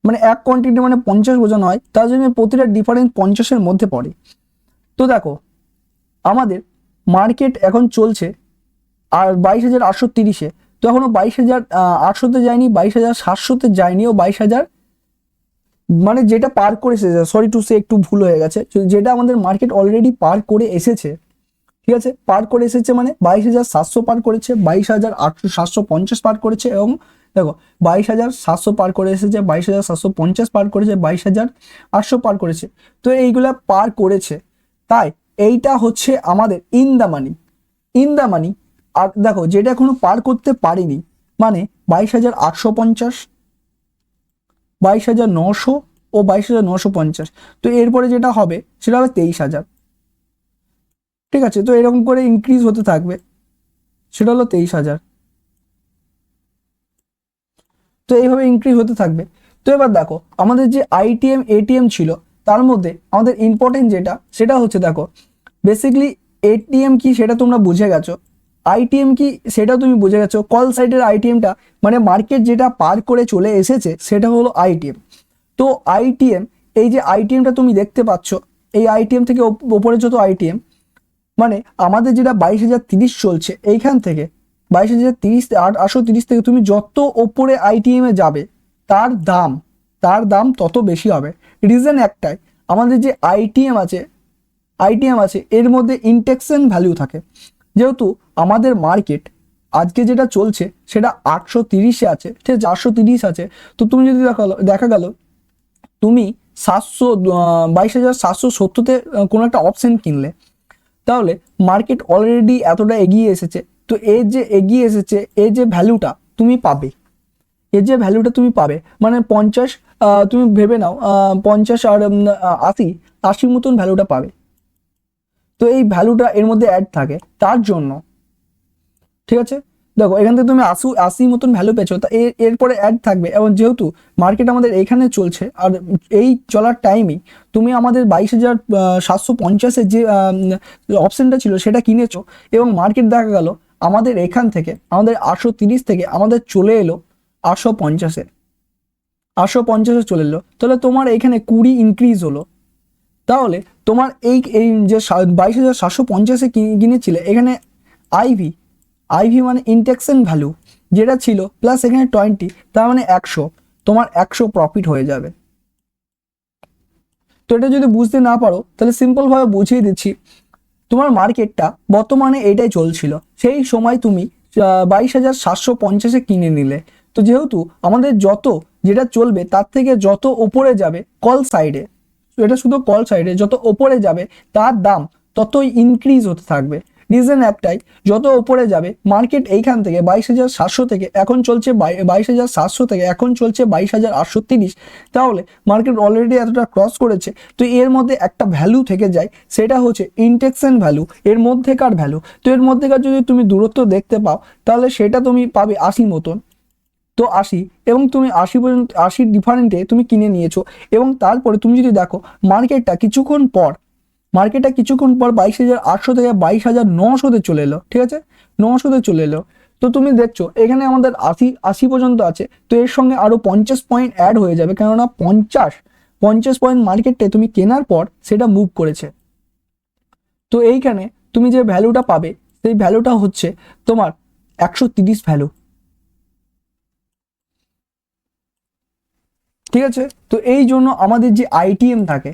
মানে এক কোয়ান্টিটি মানে 50 বোঝানো হয়, তার জন্য প্রতিটা ডিফারেন্স 50-এর মধ্যে পড়ে। তো দেখো আমাদের মার্কেট এখন চলছে আর 22,830-এ, তো এখনো 22,800-তে যায়নি, 22,700-তে যায়নি, ও 22,000 মানে যেটা পার করে এসেছে, সরি টু সে একটু ভুল হয়ে গেছে, যেটা আমাদের মার্কেট অলরেডি পার করে এসেছে, ঠিক আছে, পার করে এসেছে মানে 22,700 পার করেছে, 22,750 পার করেছে এবং দেখো 22,700 পার করে এসেছে, 22,750 পার করেছে, 22,800 পার করেছে। তো এইগুলা পার করেছে, তাই এইটা হচ্ছে আমাদের in the money, in the money. আর দেখো যেটা এখনো পার করতে পারিনি, মানে 22,850, 22,900 ও 22,950। তো এরপরে যেটা হবে সেটা হবে 23,000। ঠিক আছে, তো এরকম করে ইনক্রিজ হতে থাকবে, সেটা হলো 23,000। তো এইভাবে ইনক্রিজ হতে থাকবে। তো এবার দেখো আমাদের যে আইটিএম এটিএম ছিল, তার মধ্যে আমাদের ইম্পর্টেন্ট যেটা সেটা হচ্ছে, দেখো বেসিক্যালি এটিএম কি সেটা তোমরা বুঝে গেছো, আইটিএম কি সেটা তুমি বুঝে গেছো। কল সাইডের আইটিএমটা মানে মার্কেট যেটা পার করে চলে এসেছে সেটা হলো আইটিএম। তো আইটিএম, এই যে আইটিএমটা তুমি দেখতে পাচ্ছ, এই আইটিএম থেকে ওপরে যত আইটিএম, মানে আমাদের যেটা 22,030 চলছে, এইখান থেকে 22,030 830 থেকে তুমি যত ওপরে আইটিএমে যাবে তার দাম তত বেশি হবে। রিজন একটাই, আমাদের যে আইটিএম আছে এর মধ্যে ইন্ডেক্সেন ভ্যালু থাকে। যেহেতু আমাদের মার্কেট আজকে যেটা চলছে সেটা 830-এ আছে, ঠিক আছে, 830 আছে। তো তুমি যদি দেখা গেল তুমি 22,770-তে কোনো একটা অপশন কিনলে, তাহলে মার্কেট অলরেডি এতটা এগিয়ে এসেছে। তো এর যে এগিয়ে এসেছে, এর যে ভ্যালুটা তুমি পাবে, এর যে ভ্যালুটা তুমি পাবে মানে 50, তুমি ভেবে নাও 50 আর 80 মতন ভ্যালুটা পাবে। তো এই ভ্যালুটা এর মধ্যে অ্যাড থাকে তার জন্য, ঠিক আছে। দেখো এখান থেকে তুমি 80 মতন ভ্যালু পেয়েছো, তা এরপরে অ্যাড থাকবে। এবং যেহেতু মার্কেট আমাদের এইখানে চলছে, আর এই চলার টাইমই তুমি আমাদের 22,750-এর যে অপশনটা ছিল সেটা কিনেছো, এবং মার্কেট দেখা গেল আমাদের এখান থেকে আমাদের 830 থেকে আমাদের চলে এলো 850-এ, 850-এ চলে এলো। তাহলে তোমার এখানে 20 ইনক্রিজ হলো। তাহলে তোমার এই এই যে 22,750-এ কিনেছিলে, এখানে আইভি আইভি মানে ইন্ডেক্সেন ভ্যালু যেটা ছিল প্লাস এখানে 20, তার মানে 100, তোমার 100 প্রফিট হয়ে যাবে। তো এটা যদি বুঝতে না পারো তাহলে সিম্পলভাবে বুঝিয়ে দিচ্ছি। তোমার মার্কেটটা বর্তমানে এটাই চলছিল, সেই সময় তুমি 22,750-এ কিনে নিলে। তো যেহেতু আমাদের যত যেটা চলবে তার থেকে যত ওপরে যাবে কল সাইডে, এটা শুধু কল সাইডে যত ওপরে যাবে তার দাম ততই ইনক্রিজ হতে থাকবে। রিজন একটাই, যত ওপরে যাবে মার্কেট এইখান থেকে 22,700 থেকে এখন চলছে 22,700 থেকে এখন চলছে 22,830, তাহলে মার্কেট অলরেডি এতটা ক্রস করেছে। তো এর মধ্যে একটা ভ্যালু থেকে যায়, সেটা হচ্ছে ইন্ডেক্সেন ভ্যালু, এর মধ্যেকার ভ্যালু। তো এর মধ্যেকার যদি তুমি দূরত্ব দেখতে পাও তাহলে সেটা তুমি পাবে 80 মতন। তো 80, এবং তুমি 80 পর্যন্ত 80 ডিফারেন্টে তুমি কিনে নিয়েছো। এবং তারপরে তুমি যদি দেখো মার্কেটটা কিছুক্ষণ পর 22,800 থেকে 22,900-তে চলে এলো, ঠিক আছে, 900-তে চলে এলো। তো তুমি দেখছো এখানে আমাদের 80 পর্যন্ত আছে। তো এর সঙ্গে আরো 50 পয়েন্ট অ্যাড হয়ে যাবে, কেননা 50 পয়েন্ট মার্কেটে তুমি কেনার পর সেটা মুভ করেছে। তো এইখানে তুমি যে ভ্যালুটা পাবে সেই ভ্যালুটা হচ্ছে তোমার 130 ভ্যালু, ঠিক আছে। তো এই জন্য আমাদের যে আইটিএম থাকে,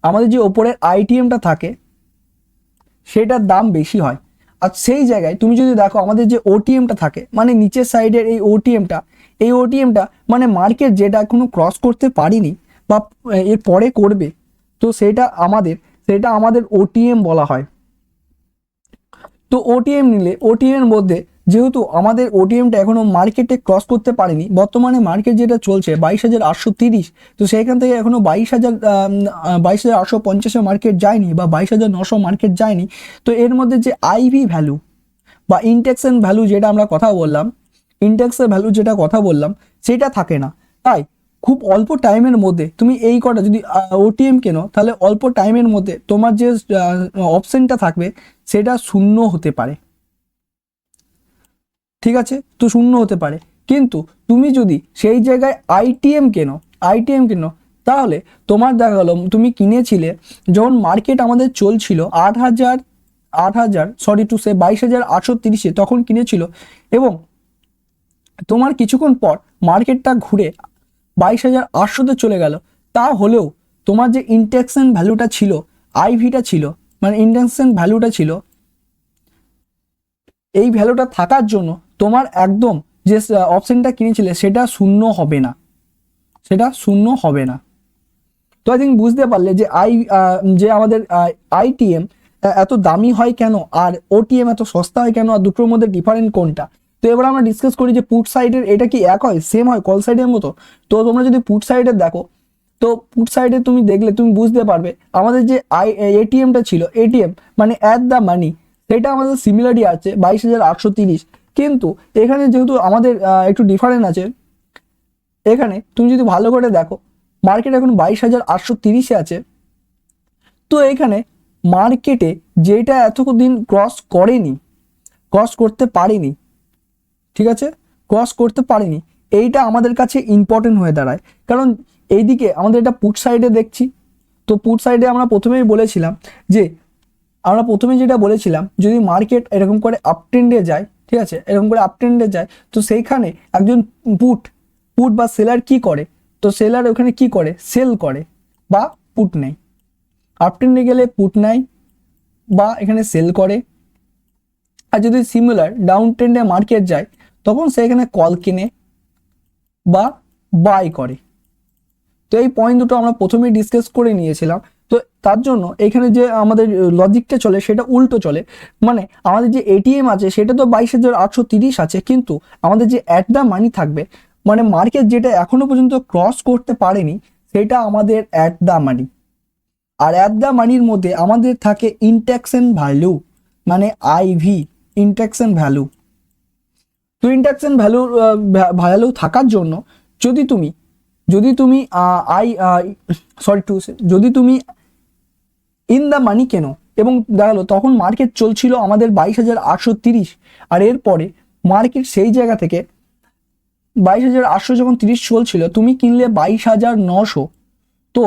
আমাদের যে ওপরের আইটিএমটা থাকে সেটার দাম বেশি হয়। আর সেই জায়গায় তুমি যদি দেখো আমাদের যে ওটিএমটা থাকে, মানে নিচের সাইডের এই ওটিএমটা মানে মার্কেট যেটা এখনো ক্রস করতে পারিনি বা এর পরে করবে, তো সেটা আমাদের ওটিএম বলা হয়। তো ওটিএম নিলে ওটিএম এর মধ্যে যেহেতু আমাদের ওটিএমটা এখনো মার্কেটে ক্রস করতে পারেনি, বর্তমানে মার্কেট যেটা চলছে 22,830, তো সেইখান থেকে এখনো 22,850-এ মার্কেট যায়নি বা 22,900 মার্কেট যায়নি। তো এর মধ্যে যে আইভি ভ্যালু বা ইন্ডেক্সের ভ্যালু যেটা আমরা কথা বললাম, ইন্ডেক্সের ভ্যালু যেটা কথা বললাম সেটা থাকে না। তাই খুব অল্প টাইমের মধ্যে তুমি এই কটা যদি ওটিএম কেনো, তাহলে অল্প টাইমের মধ্যে তোমার যে অপশনটা থাকবে সেটা শূন্য হতে পারে, ঠিক আছে। তো শূন্য হতে পারে, কিন্তু তুমি যদি সেই জায়গায় আইটিএম কেনো তাহলে তোমার দেখা গেলো তুমি কিনেছিলে যখন মার্কেট আমাদের চলছিল 8,000 সরি টু সে 22,830-এ তখন কিনেছিল, এবং তোমার কিছুক্ষণ পর মার্কেটটা ঘুরে 22,800-তে চলে গেল। তা হলেও তোমার যে ইন্ডেক্সেন ভ্যালুটা ছিল, আইভিটা ছিল, মানে ইন্ডেক্সেন ভ্যালুটা ছিল, এই ভ্যালুটা থাকার জন্য তোমার একদম যে অপশনটা কিনেছিলে সেটা শূন্য হবে না, সেটা শূন্য হবে না। তো আই থিঙ্ক বুঝতে পারলে যে যে আমাদের আইটিএম এত দামি হয় কেন আর ওটিএম এত সস্তা হয় কেন, আর দুটোর মধ্যে ডিফারেন্ট কোনটা। তো এবার আমরা ডিসকাস করি যে পুট সাইডের এটা কি এক হয়, সেম হয় কল সাইডের মতো। তো তোমরা যদি পুট সাইডের দেখো, তো পুট সাইডে তুমি দেখলে তুমি বুঝতে পারবে আমাদের যে এটিএমটা ছিল, এটিএম মানে অ্যাট দ্য মানি, সেটা আমাদের সিমিলারই আছে 22,830। কিন্তু এখানে যেহেতু আমাদের একটু ডিফারেন্ট আছে, এখানে তুমি যদি ভালো করে দেখো মার্কেট এখন 22,830-এ আছে। তো এখানে মার্কেটে যেটা এতদিন ক্রস করেনি, ক্রস করতে পারেনি, ঠিক আছে, ক্রস করতে পারেনি, এইটা আমাদের কাছে ইম্পর্টেন্ট হয়ে দাঁড়ায়। কারণ এইদিকে আমাদের এটা পুট সাইডে দেখছি। তো পুট সাইডে আমরা প্রথমেই বলেছিলাম যে আমরা প্রথমে যেটা বলেছিলাম যদি মার্কেট এরকম করে আপ ট্রেন্ডে যায়, ঠিক আছে, এরকম করে আপ ট্রেন্ডে যায়, তো সেইখানে একজন পুট পুট বা সেলার কি করে, তো সেলার ওখানে কি করে, সেল করে বা পুট নেয়। আপ ট্রেন্ডে গেলে পুট নেয় বা এখানে সেল করে। আর যদি সিমিলার ডাউন ট্রেন্ডে মার্কেট যায় তখন সে এখানে কল কিনে বা বাই করে। তো এই পয়েন্ট দুটো আমরা প্রথমেই ডিসকাস করে নিয়েছিলাম। তো তার জন্য এখানে যে আমাদের লজিকটা চলে সেটা উল্টো চলে। মানে আমাদের যে এটিএম আছে সেটা তো 22,830 আছে, কিন্তু আমাদের যে অ্যাট দ্য মানি থাকবে, মানে মার্কেট যেটা এখনো পর্যন্ত ক্রস করতে পারেনি, সেটা আমাদের অ্যাট দ্য মানি। আর অ্যাট দ্য মানির মধ্যে আমাদের থাকে ইনট্যাকশন ভ্যালু, মানে আইভি, ইনট্যাকশন ভ্যালু। তো ইনট্যাকশন ভ্যালু থাকার জন্য যদি তুমি যদি তুমি ইন দ্য মানি কেনো এবং দেখালো তখন মার্কেট চলছিল আমাদের 22,830, আর এরপরে মার্কেট সেই জায়গা থেকে 22,800 যখন 30 চলছিল তুমি কিনলে 22,900। তো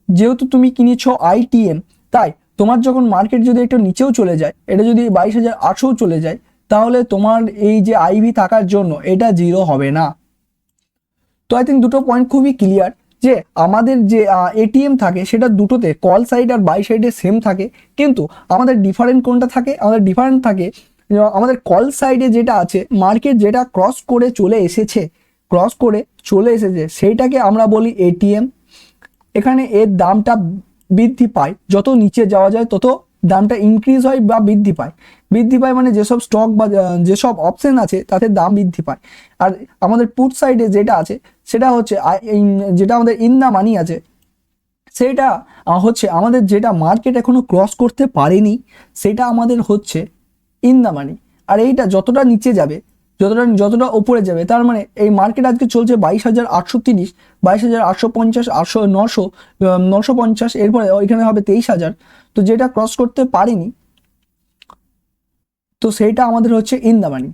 যেহেতু তুমি কিনেছো আইটিএম, তাই তোমার যখন মার্কেট যদি একটু নিচেও চলে যায়, এটা যদি 22,800 চলে যায়, তাহলে তোমার এই যে আইভি থাকার জন্য এটা জিরো হবে না। তো আই থিঙ্ক দুটো পয়েন্ট খুবই ক্লিয়ার যে আমাদের যে এটিএম থাকে সেটা দুটোতে কল সাইড আর বাই সাইডে সেম থাকে, কিন্তু আমাদের ডিফারেন্ট কোনটা থাকে, আমাদের ডিফারেন্ট থাকে আমাদের কল সাইডে যেটা আছে, মার্কেট যেটা ক্রস করে চলে এসেছে, সেইটাকে আমরা বলি এটিএম। এখানে এর দামটা বৃদ্ধি পায়, যত নিচে যাওয়া যায় তত দামটা ইনক্রিজ হয় বা বৃদ্ধি পায় মানে যেসব স্টক বা যেসব অপশন আছে তাতে দাম বৃদ্ধি পায়। আর আমাদের পুট সাইডে যেটা আছে সেটা হচ্ছে যেটা আমাদের ইন দা মানি আছে, সেটা হচ্ছে আমাদের যেটা মার্কেট এখনো ক্রস করতে পারেনি, সেটা আমাদের হচ্ছে ইন দা মানি। আর এইটা যতটা নিচে যাবে, যতটা ওপরে যাবে, তার মানে এই মার্কেট আজকে চলছে 22,830, 22,850, 950, এরপরে ওইখানে হবে 23,000। তো যেটা ক্রস করতে পারেনি, তো সেইটা আমাদের হচ্ছে ইন দা মানি।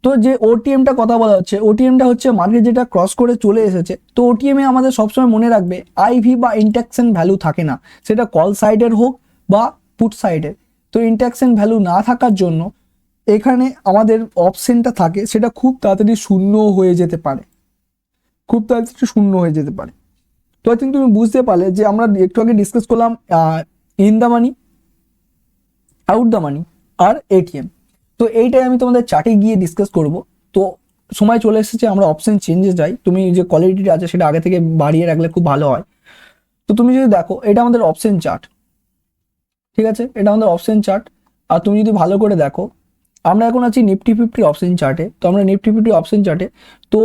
তো যে ওটিএমটা কথা বলা হচ্ছে, ওটিএমটা হচ্ছে মার্কেট যেটা ক্রস করে চলে এসেছে। তো ওটিএমে আমাদের সবসময় মনে রাখবে আইভি বা ইনট্যাকশন ভ্যালু থাকে না, সেটা কল সাইডের হোক বা পুট সাইডের। তো ইনট্যাকশন ভ্যালু না থাকার জন্য এখানে আমাদের অপশনটা থাকে সেটা খুব তাড়াতাড়ি শূন্য হয়ে যেতে পারে। তো আই থিঙ্ক তুমি বুঝতে পারলে যে আমরা একটু আগে ডিসকাস করলাম in the money, out the money আর এটিএম। তো এইটাই আমি তোমাদের চার্টে গিয়ে ডিসকাস করব। তো সময় চলে এসেছে আমরা অপশন চেঞ্জে যাই। তুমি যে কোয়ালিটিটা আছে সেটা আগে থেকে বাড়িয়ে রাখলে খুব ভালো হয়। তো তুমি যদি দেখো এটা আমাদের অপশন চার্ট, ঠিক আছে, এটা আমাদের অপশন চার্ট। আর তুমি যদি ভালো করে দেখো আমরা এখন আছি নিফটি 50 অপশন চার্টে। তো আমরা নিফটি 50 অপশন চার্টে, তো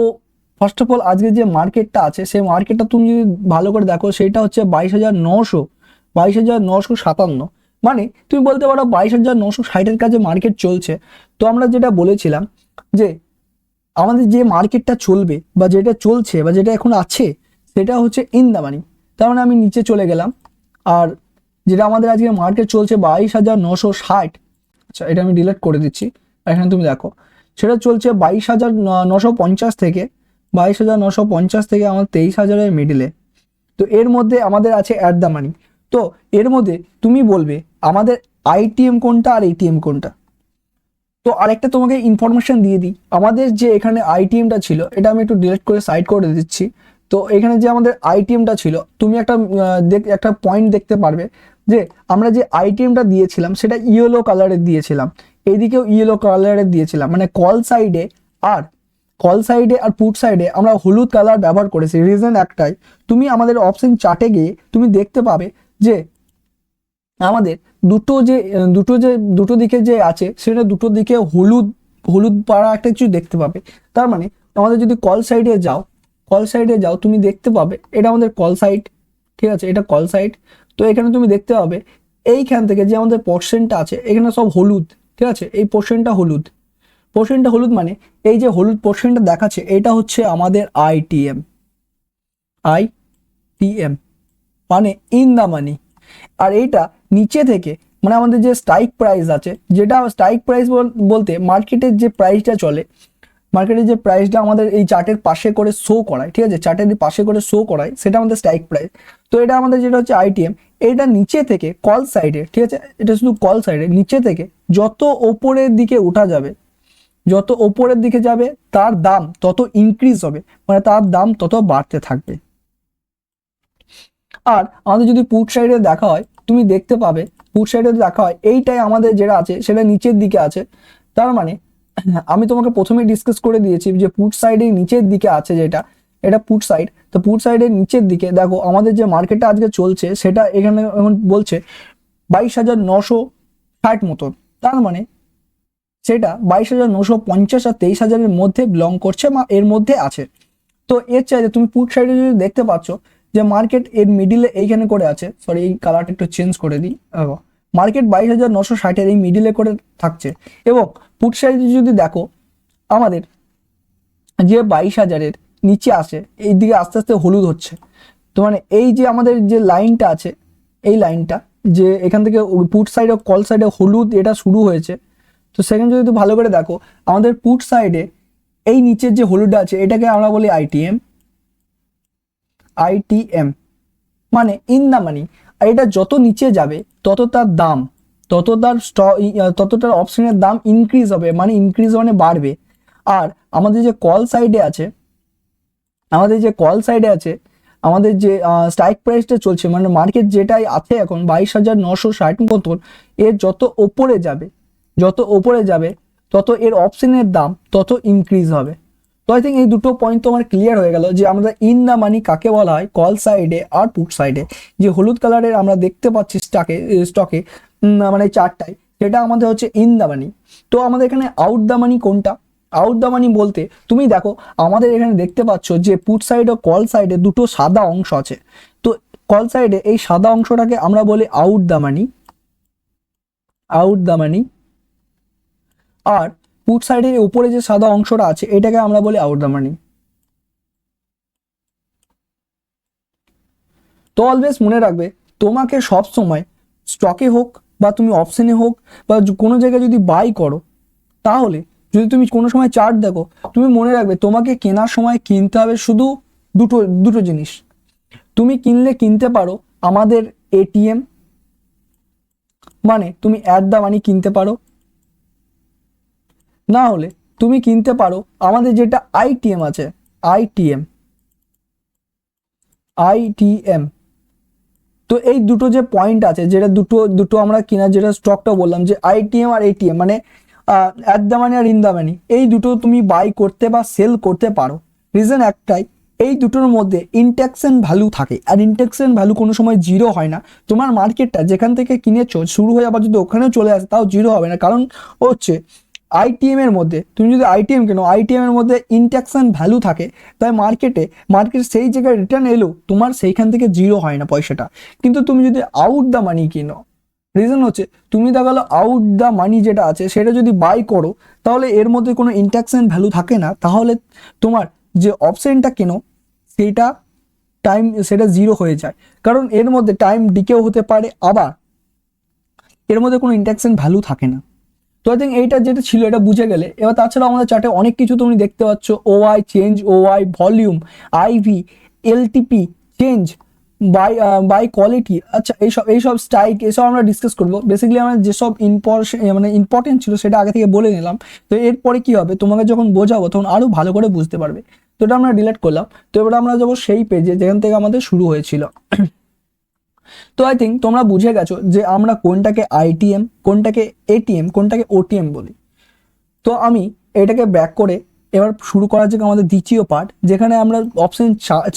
ফার্স্ট অফ অল আজকে যে মার্কেটটা আছে সেই মার্কেটটা তুমি যদি ভালো করে দেখো সেটা হচ্ছে 22,957। মানে তুমি বলতে পারো 22,960-এর কাছে মার্কেট চলছে। তো আমরা যেটা বলেছিলাম যে আমাদের যে মার্কেটটা চলবে বা যেটা চলছে বা যেটা এখন আছে সেটা হচ্ছে ইন দা মানি। তার মানে আমি নিচে চলে গেলাম, আর যেটা আমাদের আজকে মার্কেট চলছে 22,960, আচ্ছা এটা আমি ডিলিট করে দিচ্ছি। এখানে তুমি দেখো সেটা চলছে 22,950 থেকে 22,950 থেকে আমার 23,000-এর মিডিলে। তো এর মধ্যে আমাদের আছে অ্যাট দ্য মানি। তো এর মধ্যে তুমি বলবে আমাদের আইটিএম কোনটা আর এটিএম কোনটা। তো আরেকটা তোমাকে ইনফরমেশন দিয়ে দিই, আমাদের যে এখানে আইটিএমটা ছিল এটা আমি একটু ডিলিট করে সাইড করে দিচ্ছি। তো এখানে যে আমাদের আইটিএমটা ছিল তুমি একটা পয়েন্ট দেখতে পারবে যে আমরা যে আইটিএমটা দিয়েছিলাম সেটা ইয়েলো কালারের দিয়েছিলাম, এইদিকেও ইয়েলো কালারের দিয়েছিলাম, মানে কল সাইডে আর কল সাইডে আর পুট সাইডে আমরা হলুদ কালার ব্যবহার করেছি, রিজন একটাই, তুমি আমাদের অপশন চার্টে গিয়ে তুমি দেখতে পাবে যে আমাদের দুটো দিকে যে আছে সেটা দুটো দিকে হলুদ হলুদ পাড়া একটা কিছু দেখতে পাবে। তার মানে আমাদের যদি কল সাইডে যাও তুমি দেখতে পাবে এটা আমাদের কল সাইড, ঠিক আছে, এটা কল সাইড। তো এখানে তুমি দেখতে পাবে এইখান থেকে যে আমাদের পোর্শনটা আছে এখানে সব হলুদ, ঠিক আছে, এই পোর্শনটা হলুদ মানে এই যে হলুদ পোর্শনটা দেখাচ্ছে এটা হচ্ছে আমাদের আইটিএম মানে ইন দা মানি। আর এইটা নিচে থেকে মানে আমাদের যে স্ট্রাইক প্রাইস আছে, যেটা স্ট্রাইক প্রাইস বলতে মার্কেটের যে প্রাইসটা চলে, মার্কেটের যে প্রাইসটা আমাদের এই চার্টের পাশে করে শো করায়, ঠিক আছে, চার্টের পাশে করে শো করায় সেটা আমাদের স্ট্রাইক প্রাইস। তো এটা আমাদের যেটা হচ্ছে আইটিএম, এটা নিচে থেকে কল সাইডে, ঠিক আছে, এটা শুধু কল সাইডে নিচে থেকে যত ওপরের দিকে উঠা যাবে, যত ওপরের দিকে যাবে তার দাম তত ইনক্রিজ হবে, মানে তার দাম তত বাড়তে থাকবে। আর আমাদের যদি পুট সাইডে দেখা হয় তুমি দেখতে পাবে পুট সাইডে দেখা হয় এইটাই আমাদের যেটা আছে সেটা নিচের দিকে আছে। তার মানে আমি তোমাকে প্রথমেই ডিসকাস করে দিয়েছি যে পুট সাইডে নিচের দিকে আছে যেটা, এটা পুট সাইড। তো পুট সাইডের নিচের দিকে দেখো আমাদের যে মার্কেটটা আজকে চলছে সেটা এখানে এখন বলছে 22,960 মতন। তার মানে সেটা 22,950 আর 23,000-এর মধ্যে বিলং করছে বা এর মধ্যে আছে। তো এর চাইতে তুমি পুট সাইডে যদি দেখতে পাচ্ছ যে মার্কেট এর মিডিলে এইখানে করে আছে, সরি এই কালারটা একটু চেঞ্জ করে দিই, মার্কেট 22,960-এর এই মিডিলে করে থাকছে। এবং পুট সাইডে যদি দেখো আমাদের যে 22,000-এর নিচে আসে এই দিকে আস্তে আস্তে হলুদ হচ্ছে। তো মানে এই যে আমাদের যে লাইনটা আছে এই লাইনটা যে এখান থেকে পুট সাইডে কল সাইডে হলুদ এটা শুরু হয়েছে, তো সেখানে যদি ভালো করে দেখো আমাদের পুট সাইডে এই নিচের যে হলুদটা আছে এটাকে আমরা বলি আইটিএম মানে ইন দা মানি। আর এটা যত নিচে যাবে তত তার দাম তত তার অপশনের দাম ইনক্রিজ হবে, মানে ইনক্রিজ মানে বাড়বে। আর আমাদের যে কল সাইডে আছে আমাদের যে স্ট্রাইক প্রাইসটা চলছে মানে মার্কেট যেটাই আছে এখন 22,960 মতন, এর যত ওপরে যাবে তত এর অপশনের দাম তত ইনক্রিজ হবে। তো আই থিঙ্ক এই দুটো পয়েন্ট তো আমার ক্লিয়ার হয়ে গেল যে আমাদের ইন দা মানি কাকে বলা হয়, কল সাইডে আর পুট সাইডে। যে হলুদ কালারের আমরা দেখতে পাচ্ছি স্টকে মানে চারটায়, সেটা আমাদের হচ্ছে ইন দা মানি। তো আমাদের এখানে আউট দা মানি কোনটা? আউট দা মানি বলতে তুমি দেখো আমাদের এখানে দেখতে পাচ্ছ যে পুট সাইড ও কল সাইডে দুটো সাদা অংশ আছে। তো কল সাইডে এই সাদা অংশটাকে আমরা বলি আউট দা মানি, আর পুট সাইডের উপরে যে সাদা অংশটা আছে এটাকে আমরা বলি আউট দা মানি। তো অলওয়েজ মনে রাখবে তোমাকে সব সময় স্টকে হোক বা তুমি অপশনে হোক বা কোনো জায়গায় যদি বাই করো, তাহলে যদি তুমি কোনো সময় চার্ট দেখো তুমি মনে রাখবে তোমাকে কেনার সময় কিনতে হবে শুধু দুটো জিনিস। তুমি কিনতে পারো আমাদের এটিএম, মানে তুমি অ্যাট দা মানি কিনতে পারো, না হলে তুমি কিনতে পারো আমাদের যেটা আইটিএম আছে আইটিএম। তো এই দুটো যে পয়েন্ট আছে যেটা দুটো আমরা কিনা যেটা স্টকটা বললাম যে আইটিএম আর এটিএম মানে অ্যাট দা মানি আর ইন দা মানি, এই দুটো তুমি বাই করতে বা সেল করতে পারো। রিজন একটাই, এই দুটোর মধ্যে ইনটেকশন ভ্যালু থাকে, আর ইনটেকশন ভ্যালু কোনো সময় জিরো হয় না। তোমার মার্কেটটা যেখান থেকে কিনেছো শুরু হয়ে আবার যদি ওখানেও চলে আসে তাও জিরো হবে না, কারণ হচ্ছে আইটিএম এর মধ্যে তুমি যদি আইটিএম কেনো আইটিএম এর মধ্যে ইনটেকশন ভ্যালু থাকে, তাই মার্কেট সেই জায়গায় রিটার্ন এলো তোমার সেইখান থেকে জিরো হয় না পয়সাটা। কিন্তু তুমি যদি আউট দা মানি কিনো, রিজন হচ্ছে তুমি দেখা গেলো আউট দা মানি যেটা আছে সেটা যদি বাই করো তাহলে এর মধ্যে কোনো ইনটেকশন ভ্যালু থাকে না, তাহলে তোমার যে অপশনটা কেনো সেটা জিরো হয়ে যায়, কারণ এর মধ্যে টাইম ডিকেও হতে পারে, আবার এর মধ্যে কোনো ইনটেকশন ভ্যালু থাকে না। তো আই থিঙ্ক এইটা যেটা ছিল এটা বুঝে গেলে। এবার তাছাড়াও আমাদের চার্টে অনেক কিছু তুমি দেখতে পাচ্ছ, OI change, OI volume, IV, LTP change, buy quality, আচ্ছা এইসব স্ট্রাইক এসব আমরা ডিসকাস করবো। বেসিক্যালি আমরা যেসব ইম্পর্টেন্ট ছিল সেটা আগে থেকে বলে নিলাম। তো এরপরে কি হবে তোমাকে যখন বোঝাবো তখন আরো ভালো করে বুঝতে পারবে। তো এটা আমরা ডিলিট করলাম। তো এবার আমরা যাবো সেই পেজে যেখান থেকে আমাদের শুরু হয়েছিল। তো আই থিঙ্ক তোমরা বুঝে গেছো যে আমরা কোনটাকে আইটিএম, কোনটাকে এটিএম, কোনটাকে ওটিএম বলি। তো আমি এটাকে ব্যাক করে এবার শুরু করা যাক আমাদের দ্বিতীয় পার্ট, যেখানে আমরা অপশন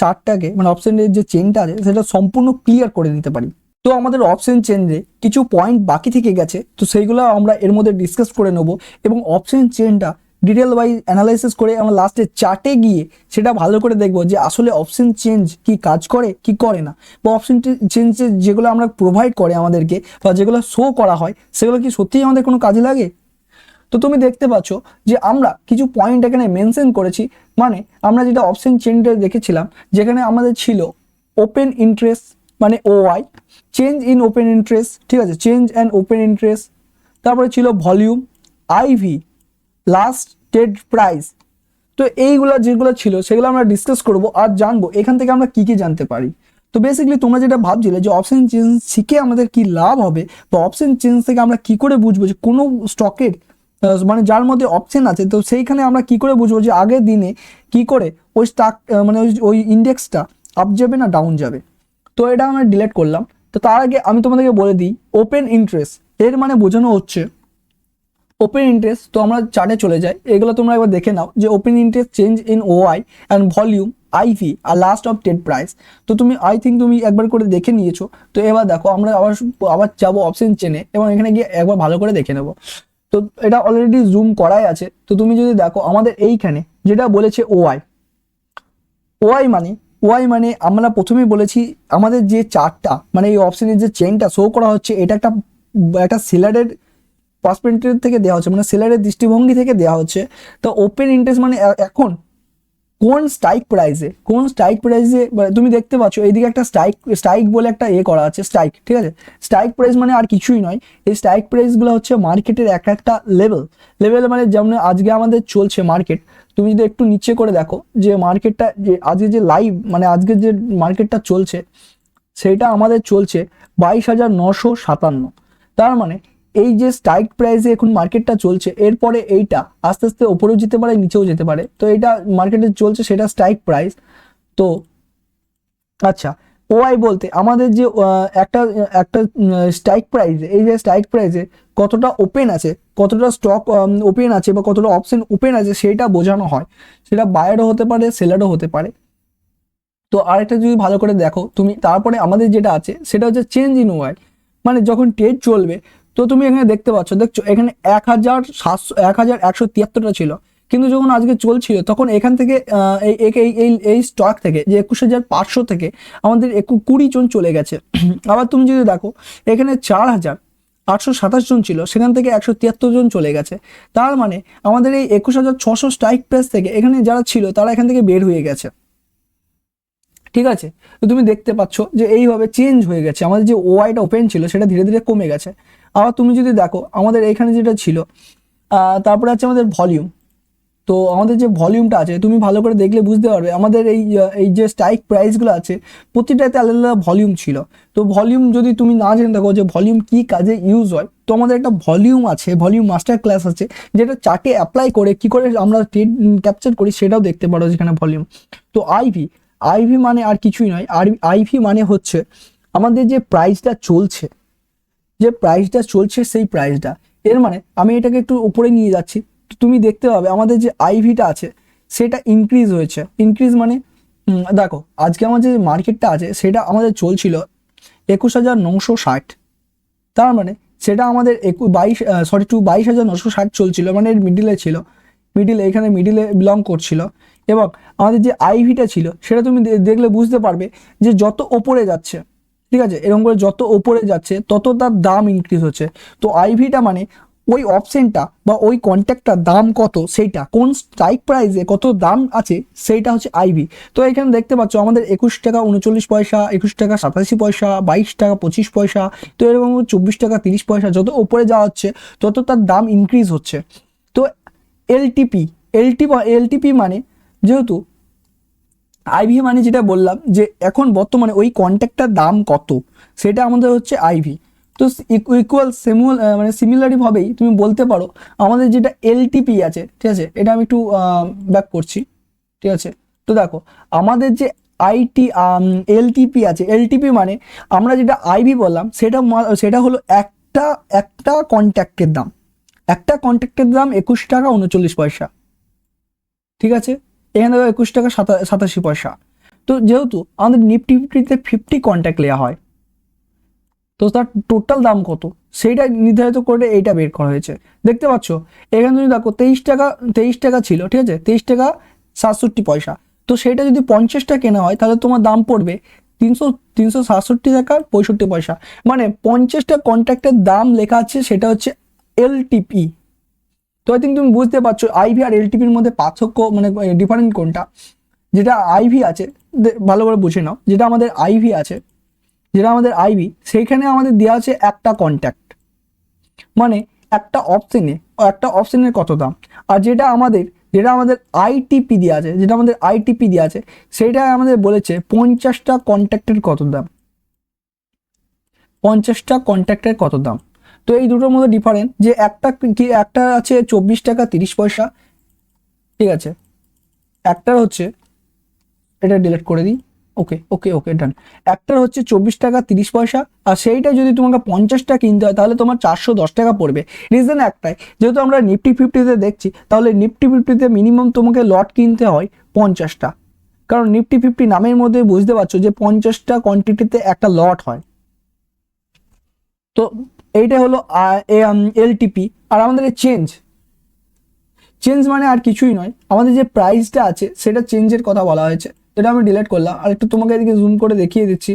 চারটাকে মানে অপশনের যে চেনটা আছে সেটা সম্পূর্ণ ক্লিয়ার করে নিতে পারি। তো আমাদের অপশন চেঞ্জে কিছু পয়েন্ট বাকি থেকে গেছে, তো সেইগুলো আমরা এর মধ্যে ডিসকাস করে নেব এবং অপশন চেনটা ডিটেল ওয়াইজ অ্যানালাইসিস করে আমরা লাস্টে চার্টে গিয়ে সেটা ভালো করে দেখবো যে আসলে অপশন চেঞ্জ কি কাজ করে কি করে না, বা অপশন চেঞ্জে যেগুলো আমরা প্রোভাইড করে আমাদেরকে বা যেগুলো শো করা হয় সেগুলো কি সত্যিই আমাদের কোনো কাজে লাগে। তো তুমি দেখতে পাচ্ছ যে আমরা কিছু পয়েন্ট এখানে মেনশন করেছি, মানে আমরা যেটা অপশন চেনটা দেখেছিলাম যেখানে আমাদের ছিল ওপেন ইন্টারেস্ট মানে OI, change in open interest, ঠিক আছে, চেঞ্জ অ্যান্ড ওপেন ইন্টারেস্ট, তারপরে ছিল volume, IV, last trade price. তো এইগুলো যেগুলো ছিল সেগুলো আমরা ডিসকাস করব আর জানবো এখান থেকে আমরা কি কি জানতে পারি। তো বেসিক্যালি তোমরা যেটা ভাবছিলে যে অপশন চেঞ্জ শিখে আমাদের কি লাভ হবে বা অপশন চেঞ্জ থেকে আমরা কি করে বুঝবো যে কোনো স্টকের মানে যার মধ্যে অপশন আছে, তো সেইখানে আমরা কি করে বুঝবো যে আগের দিনে কি করে ওই স্টক মানে ওই ইন্ডেক্সটা আপ যাবে না ডাউন যাবে। তো এটা আমরা ডিলেট করলাম। তো তার আগে আমি তোমাদেরকে বলে দিই ওপেন ইন্টারেস্ট এর মানে বোঝানো হচ্ছে ওপেন ইন্টারেস্ট। তো আমরা চার্টে চলে যাই, এগুলো তোমরা একবার দেখে নাও যে open interest, change in OI and volume, IV আর লাস্ট অফ ট্রেড প্রাইস। তো তুমি আই থিঙ্ক তুমি একবার করে দেখে নিয়েছো। তো এবার দেখো আমরা আবার যাবো অপশন চেনে এবং এখানে গিয়ে একবার ভালো করে দেখে নেবো। তো এটা অলরেডি জুম করাই আছে। তো তুমি যদি দেখো আমাদের এইখানে যেটা বলেছে ওআই, ওআই মানে আমরা প্রথমেই বলেছি আমাদের যে চার্টটা মানে এই অপশনের যে চেনটা শো করা হচ্ছে এটা একটা সেলারের পার্সপেক্টিভ থেকে দেওয়া হচ্ছে, মানে সেলারের দৃষ্টিভঙ্গি থেকে দেওয়া হচ্ছে। তো ওপেন ইন্টারেস্ট মানে এখন কোন স্ট্রাইক প্রাইসে তুমি দেখতে পাচ্ছ এইদিকে একটা স্ট্রাইক বলে একটা করা আছে স্ট্রাইক, ঠিক আছে। স্ট্রাইক প্রাইস মানে আর কিছুই নয়, এই স্ট্রাইক প্রাইসগুলো হচ্ছে মার্কেটের একটা লেভেল মানে যেমন আজকে আমাদের চলছে মার্কেট। তুমি যদি একটু নিচে করে দেখো যে মার্কেটটা যে আজকে যে লাইভ মানে আজকে যে মার্কেটটা চলছে সেইটা আমাদের চলছে 22,957। তার মানে এই যে স্ট্রাইক প্রাইসে এখন মার্কেটটা চলছে, এরপরে এইটা আস্তে আস্তে ওপরেও যেতে পারে নিচেও যেতে পারে। তো এইটা মার্কেটে চলছে সেটা স্ট্রাইক প্রাইস। তো আচ্ছা, ওআই বলতে আমাদের যে একটা একটা স্ট্রাইক প্রাইসে, এই যে স্ট্রাইক প্রাইসে কতটা ওপেন আছে, কতটা স্টক ওপেন আছে বা কতটা অপশন ওপেন আছে সেটা বোঝানো হয়। সেটা বায়ারও হতে পারে সেলারও হতে পারে। তো আরেকটা যদি ভালো করে দেখো তুমি, তারপরে আমাদের যেটা আছে সেটা হচ্ছে চেঞ্জ ইন ওআই, মানে যখন ট্রেড চলবে। তো তুমি এখানে দেখছো এখানে 1,173টা ছিল, কিন্তু যখন আজকে চলছিল তখন এখান থেকে এই স্টক থেকে যে 21,500 থেকে আমাদের 20 জন চলে গেছে। আবার তুমি যদি দেখো এখানে 4,827 জন ছিল, সেখান থেকে 173 জন চলে গেছে। তার মানে আমাদের এই 21,600 স্ট্রাইক প্রাইস থেকে এখানে যারা ছিল তারা এখান থেকে বের হয়ে গেছে, ঠিক আছে। তো তুমি দেখতে পাচ্ছ যে এইভাবে চেঞ্জ হয়ে গেছে, আমাদের যে ওআইটা ওপেন ছিল সেটা ধীরে ধীরে কমে গেছে। আবার তুমি যদি দেখো আমাদের এখানে যেটা ছিল তারপরে আছে আমাদের ভলিউম। তো আমাদের যে ভলিউমটা আছে তুমি ভালো করে দেখলে বুঝতে পারবে আমাদের এই যে স্ট্রাইক প্রাইসগুলো আছে প্রতিটাতে আলাদা আলাদা ভলিউম ছিল। তো ভলিউম যদি তুমি না জেনে থাকো যে ভলিউম কি কাজে ইউজ হয়, তো আমাদের একটা ভলিউম আছে, ভলিউম মাস্টার ক্লাস আছে যেটা চার্টে অ্যাপ্লাই করে কি করে আমরা ট্রেড ক্যাপচার করি সেটাও দেখতে পারো যেখানে ভলিউম। তো আইভি মানে আর কিছুই নয়, আর আইভি মানে হচ্ছে আমাদের যে প্রাইসটা চলছে সেই প্রাইসটা। এর মানে আমি এটাকে একটু উপরে নিয়ে যাচ্ছি, তুমি দেখতে পাবে আমাদের যে আইভিটা আছে সেটা ইনক্রিজ হয়েছে। ইনক্রিজ মানে দেখো আজকে আমার যে মার্কেটটা আছে সেটা আমাদের চলছিল 21,960। তার মানে সেটা আমাদের 22,960 চলছিল, মানে এর মিডিলে ছিল, এখানে মিডিলে বিলং করছিল। এবং আমাদের যে আইভিটা ছিল সেটা তুমি দেখলে বুঝতে পারবে যে যত ওপরে যাচ্ছে, ঠিক আছে, এরকম করে যত ওপরে যাচ্ছে তত তার দাম ইনক্রিজ হচ্ছে। তো আইভিটা মানে ওই অপশনটা বা ওই কন্ট্যাক্টটার দাম কত, সেইটা কোন স্ট্রাইক প্রাইসে কত দাম আছে সেইটা হচ্ছে আইভি। তো এখানে দেখতে পাচ্ছ আমাদের 21 টাকা 39 পয়সা, 21 টাকা 87 পয়সা, 22 টাকা 25 পয়সা, তো এরকম 24 টাকা 30 পয়সা, যত ওপরে যাওয়া হচ্ছে তত তার দাম ইনক্রিজ হচ্ছে। তো এলটিপি মানে যেহেতু আইভি মানে যেটা বললাম যে এখন বর্তমানে ওই কন্ট্যাক্টটার দাম কত সেটা আমাদের হচ্ছে আইভি। তো মানে সিমিলারলি ভাবেই তুমি বলতে পারো আমাদের যেটা এলটিপি আছে, ঠিক আছে, এটা আমি একটু ব্যাক করছি, ঠিক আছে। তো দেখো আমাদের যে এলটিপি আছে, এলটিপি মানে আমরা যেটা আইভি বললাম সেটা হলো একটা কন্ট্যাক্টের দাম, 21 টাকা 39 পয়সা। ঠিক আছে, এখানে দেখো 21 টাকা 87 পয়সা। তো যেহেতু আমাদের নিফটি ফিফটিতে 50 কন্ট্যাক্ট নেওয়া হয়, তো তার টোটাল দাম কত সেইটা নির্ধারিত করে এইটা বের করা হয়েছে। দেখতে পাচ্ছ এখানে তুমি দেখো 23 টাকা ছিল, ঠিক আছে, 23 টাকা 67 পয়সা। তো সেটা যদি 50টা কেনা হয় তাহলে তোমার দাম পড়বে 367 টাকা 65 পয়সা। মানে 50টা কন্ট্রাক্টের দাম লেখা আছে, সেটা হচ্ছে এলটিপি। তো আই থিঙ্ক তুমি বুঝতে পারছো আইভি আর এলটিপির মধ্যে পার্থক্য, মানে ডিফারেন্ট কোনটা। যেটা আইভি আছে, ভালো করে বুঝে নাও, যেটা আমাদের আইভি সেইখানে আমাদের দেওয়া আছে একটা কন্ট্যাক্ট, মানে একটা অপশনের কত দাম। আর যেটা আমাদের আইটিপি দেওয়া আছে সেটা আমাদের বলেছে 50টা কন্ট্যাক্টের কত দাম, 50টা কন্ট্যাক্টের কত দাম। তো এই দুটোর মধ্যে ডিফারেন্ট, যে একটা আছে 24 টাকা 30 পয়সা, ঠিক আছে, একটার হচ্ছে, এটা ডিলিট করে দিই, ওকে ওকে ওকে ডান। একটার হচ্ছে 24 টাকা 30 পয়সা, আর সেইটা যদি তোমাকে 50টা কিনতে হয় তাহলে তোমার 410 টাকা পড়বে। রিজন একটাই, যেহেতু আমরা নিফটি ফিফটিতে দেখছি, তাহলে নিফটি ফিফটিতে মিনিমাম তোমাকে লট কিনতে হয় 50টা, কারণ নিফটি ফিফটি নামের মধ্যে বুঝতে পারছো যে 50টা কোয়ান্টিটিতে একটা লট হয়। তো এইটা হলো এলটিপি। আর আমাদের চেঞ্জ মানে আর কিছুই নয়, আমাদের যে প্রাইসটা আছে সেটা চেঞ্জের কথা বলা হয়েছে। এটা আমি ডিলিট করলাম, আর একটু তোমাকে এদিকে জুম করে দেখিয়ে দিচ্ছি।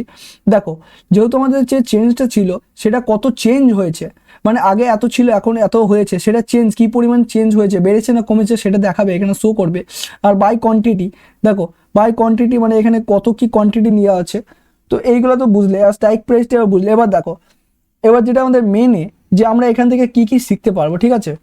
দেখো যেহেতু আমাদের যে চেঞ্জটা ছিল সেটা কত চেঞ্জ হয়েছে, মানে আগে এত ছিল এখন এত হয়েছে, সেটা চেঞ্জ কি পরিমাণ চেঞ্জ হয়েছে, বেড়েছে না কমেছে সেটা দেখাবে, এখানে শো করবে। আর বাই কোয়ান্টিটি, দেখো বাই কোয়ান্টিটি মানে এখানে কত কি কোয়ান্টিটি নেওয়া আছে। তো এইগুলো তো বুঝলে, আর স্ট্রাইক প্রাইসটা বুঝলে। এবার দেখো, এবার যেটা আমাদের মেনে, যে আমরা এখান থেকে কি কি শিখতে পারবো, ঠিক আছে।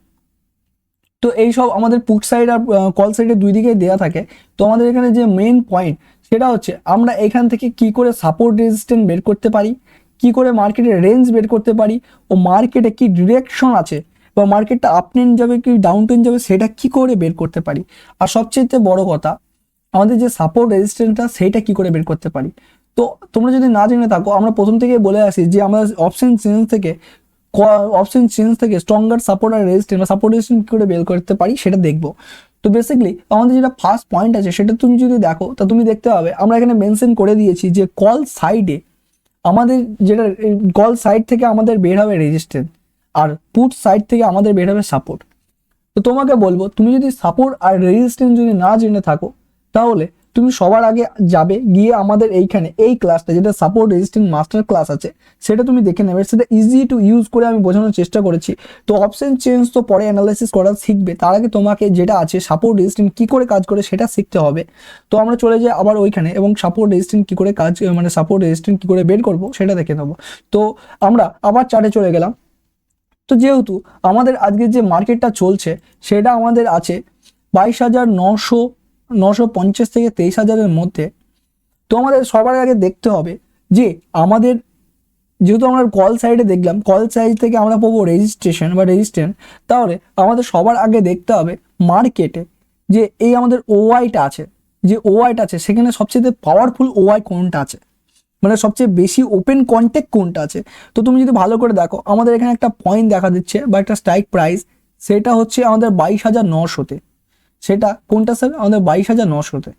তো এই সব আমাদের পুট সাইড আর কল সাইডে দুই দিকেই দেওয়া থাকে। তো আমাদের এখানে যে মেন পয়েন্ট সেটা হচ্ছে আমরা এখান থেকে কি করে সাপোর্ট রেজিস্ট্যান্স বের করতে পারি, কি করে মার্কেটের রেঞ্জ বের করতে পারি, ও মার্কেটে কি ডিরেকশন আছে, বা মার্কেটটা আপ ট্রেন্ড যাবে কি ডাউন ট্রেন্ড যাবে সেটা কি করে বের করতে পারি। আর সবচেয়ে বড় কথা, আমাদের যে সাপোর্ট রেজিস্ট্যান্সটা সেইটা কি করে বের করতে পারি। তো তোমরা যদি না জেনে থাকো, আমরা প্রথম থেকে বলে আসি যে আমরা অপশন চেঞ্জ থেকে স্ট্রঙ্গার সাপোর্ট আর রেজিস্ট্যান্স বা সাপোর্ট রেজিস্ট্যান্স কি করে বের করতে পারি সেটা দেখবো। তো বেসিক্যালি আমাদের যেটা ফার্স্ট পয়েন্ট আছে সেটা তুমি যদি দেখো, তা তুমি দেখতে পাবে আমরা এখানে মেনশন করে দিয়েছি যে কল সাইডে আমাদের যেটা, কল সাইড থেকে আমাদের বের হবে রেজিস্ট্যান্স, আর পুট সাইড থেকে আমাদের বের হবে সাপোর্ট। তো তোমাকে বলবো, তুমি যদি সাপোর্ট আর রেজিস্ট্যান্স যদি না জেনে থাকো, তাহলে তুমি সবার আগে যাবে গিয়ে আমাদের এইখানে এই ক্লাসটা, যেটা সাপোর্ট রেজিস্ট্যান্স মাস্টার ক্লাস আছে, সেটা তুমি দেখে নেবে। সেটা ইজি টু ইউজ করে আমি বোঝানোর চেষ্টা করেছি। তো অপশন চেঞ্জ তো পরে অ্যানালাইসিস করা শিখবে, তার আগে তোমাকে যেটা আছে সাপোর্ট রেজিস্ট্যান্স কি করে কাজ করে সেটা শিখতে হবে। তো আমরা চলে যাই আবার ওইখানে, এবং সাপোর্ট রেজিস্ট্যান্স কি করে কাজ, মানে সাপোর্ট রেজিস্ট্যান্স কি করে বের করবো সেটা দেখে নেবো। তো আমরা আবার চার্টে চলে গেলাম। তো যেহেতু আমাদের আজকে যে মার্কেটটা চলছে সেটা আমাদের আছে 22,950 থেকে 23,000-এর মধ্যে। তো আমাদের সবার আগে দেখতে হবে যে আমাদের, যেহেতু আমরা কল সাইডে দেখলাম, কল সাইড থেকে আমরা পাবো রেজিস্ট্যান্স, তাহলে আমাদের সবার আগে দেখতে হবে মার্কেটে যে এই আমাদের ওআইটা আছে, সেখানে সবচেয়ে পাওয়ারফুল ওআই কোনটা আছে, মানে সবচেয়ে বেশি ওপেন কন্ট্যাক্ট কোনটা আছে। তো তুমি যদি ভালো করে দেখো, আমাদের এখানে একটা পয়েন্ট দেখা দিচ্ছে বা একটা স্ট্রাইক প্রাইস, সেটা হচ্ছে আমাদের 22,900-তে। সেটা কোনটা স্যার? আমাদের 22,900-তে।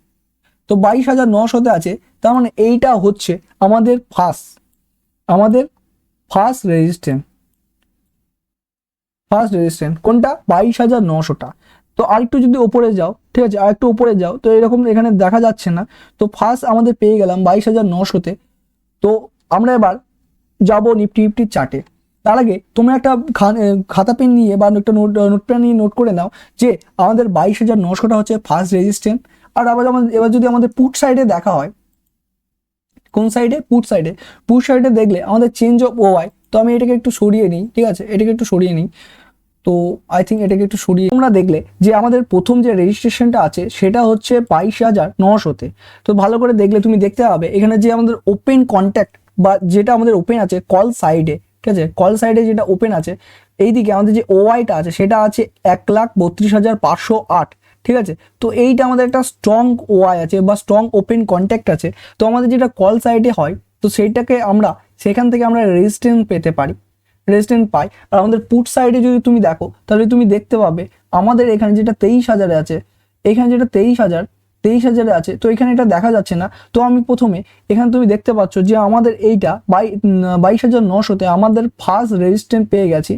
তো 22,900-তে আছে, তার মানে এইটা হচ্ছে আমাদের ফার্স্ট রেজিস্ট্যান্স কোনটা? 22,900টা। তো আরেকটু যদি ওপরে যাও, ঠিক আছে, আরেকটু ওপরে যাও, তো এরকম এখানে দেখা যাচ্ছে না। তো ফার্স্ট আমাদের পেয়ে গেলাম 22,900-তে। তো আমরা এবার যাবো নিফটির চার্টে। তার আগে তোমরা একটা খাতা পেন নিয়ে বা একটা নোট পেন নিয়ে নোট করে নাও যে আমাদের 22,900টা হচ্ছে ফার্স্ট রেজিস্ট্যান্স। আর এবার যদি আমাদের পুট সাইডে দেখা হয়, কোন সাইডে? পুট সাইডে দেখলে আমাদের চেঞ্জ অফ ওআই। তো আমি এটাকে একটু সরিয়ে নিই, ঠিক আছে, এটাকে একটু সরিয়ে নিই। তো আই থিঙ্ক এটাকে একটু সরিয়ে, তোমরা দেখলে যে আমাদের প্রথম যে রেজিস্ট্রেশনটা আছে সেটা হচ্ছে 22,900-তে। তো ভালো করে দেখলে তুমি দেখতে পাবে এখানে যে আমাদের ওপেন কন্ট্যাক্ট বা যেটা আমাদের ওপেন আছে কল সাইডে, ঠিক আছে, কল সাইডে যেটা ওপেন আছে, এইদিকে আমাদের যে ওআইটা আছে সেটা আছে 1,32,508, ঠিক আছে। তো এইটা আমাদের একটা স্ট্রং ওআই আছে বা স্ট্রং ওপেন কন্ট্যাক্ট আছে। তো আমাদের যেটা কল সাইডে হয়, তো সেইটাকে আমরা সেখান থেকে আমরা রেজিস্ট্যান্স পাই। আর আমাদের পুট সাইডে যদি তুমি দেখো, তাহলে তুমি দেখতে পাবে আমাদের এখানে যেটা 23,000-এ আছে, এখানে যেটা 23,000 আছে, তো এখানে এটা দেখা যাচ্ছে না। তো আমি প্রথমে এখানে তুমি দেখতে পাচ্ছ যে আমাদের এইটা 22,900-তে আমাদের ফার্স্ট রেজিস্ট্যান্স পেয়ে গেছি,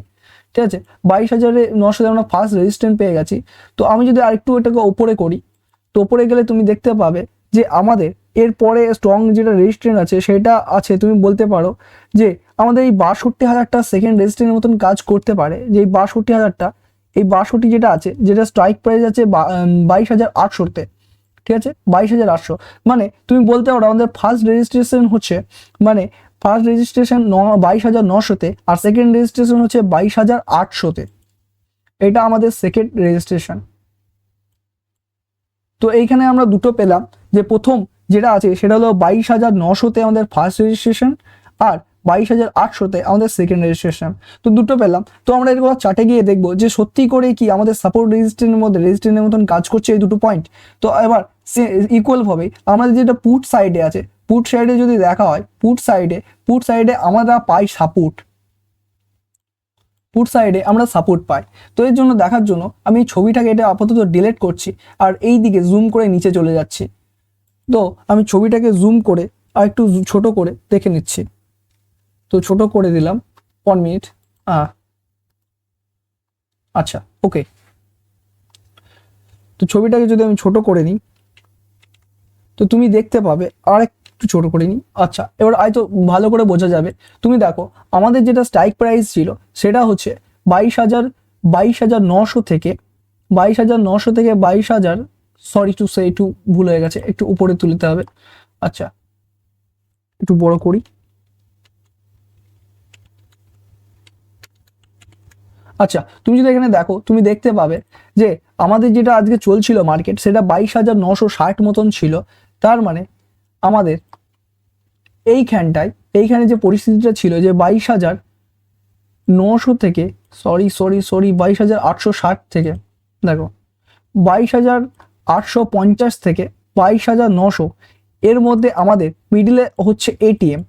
ঠিক আছে। 22,900-তে আমরা ফার্স্ট রেজিস্ট্যান্স পেয়ে গেছি। তো আমি যদি আরেকটু এটাকে ওপরে করি, তো ওপরে গেলে তুমি দেখতে পাবে যে আমাদের এরপরে স্ট্রং যেটা রেজিস্ট্যান্স আছে সেটা আছে, তুমি বলতে পারো যে আমাদের এই 62,000টা সেকেন্ড রেজিস্ট্যান্সের মতন কাজ করতে পারে। যে এই 62,000টা, এই 62 যেটা আছে, যেটা স্ট্রাইক প্রাইস আছে 22,800-তে, ঠিক আছে, 22,800। মানে তুমি বলতে পারো আমাদের ফার্স্ট রেজিস্ট্রেশন হচ্ছে, মানে ফার্স্ট রেজিস্ট্রেশন 22,900-তে, আর সেকেন্ড রেজিস্ট্রেশন হচ্ছে 22,800-তে। এটা আমাদের সেকেন্ড রেজিস্ট্রেশন। তো এইখানে আমরা দুটো পেলাম, যে প্রথম যেটা আছে সেটা হলো 22,900-তে আমাদের ফার্স্ট রেজিস্ট্রেশন, আর 22,800-তে আমাদের সেকেন্ড রেজিস্ট্রেশন। তো দুটো পেলাম। তো আমরা এরকম চার্টে গিয়ে দেখবো যে সত্যি করে কি আমাদের সাপোর্ট রেজিস্ট্যান্সের মধ্যে রেজিস্ট্যান্সের মতন কাজ করছে এই দুটো পয়েন্ট। তো এবার ইকুয়ালভাবেই আমাদের যেটা পুট সাইডে আছে, পুট সাইডে যদি দেখা হয়, পুট সাইডে আমরা পাই সাপোর্ট, পুট সাইডে আমরা সাপোর্ট পাই। তো এর জন্য দেখার জন্য আমি ছবিটাকে এটা আপাতত ডিলিট করছি, আর এই দিকে জুম করে নিচে চলে যাচ্ছি। তো আমি ছবিটাকে জুম করে আর একটু ছোট করে দেখে নিচ্ছি। তো ছোট করে দিলাম, 1 মিনিট। আচ্ছা, ওকে। তো ছবিটাকে যদি আমি ছোট করে নিই, তো তুমি দেখতে পাবে, আর একটু ছোট করে নিই। আচ্ছা, এবার হয়তো ভালো করে বোঝা যাবে। তুমি দেখো আমাদের যেটা স্ট্রাইক প্রাইস ছিল সেটা হচ্ছে 22,900 থেকে 22,000, সরি টু সে, একটু ভুল হয়ে গেছে, একটু উপরে তুলতে হবে। আচ্ছা, একটু বড় করি। আচ্ছা, তুমি যদি এখানে দেখো, তুমি দেখতে পাবে যে আমাদের যেটা আজকে চলছিল মার্কেট, সেটা 22,960 মতন ছিল। তার মানে আমাদের এইখানে যে পরিস্থিতিটা ছিল, যে 22,900 থেকে, সরি 22,860 থেকে, দেখো 22,850 থেকে 22,900, এর মধ্যে আমাদের মিডিলে হচ্ছে এটিএম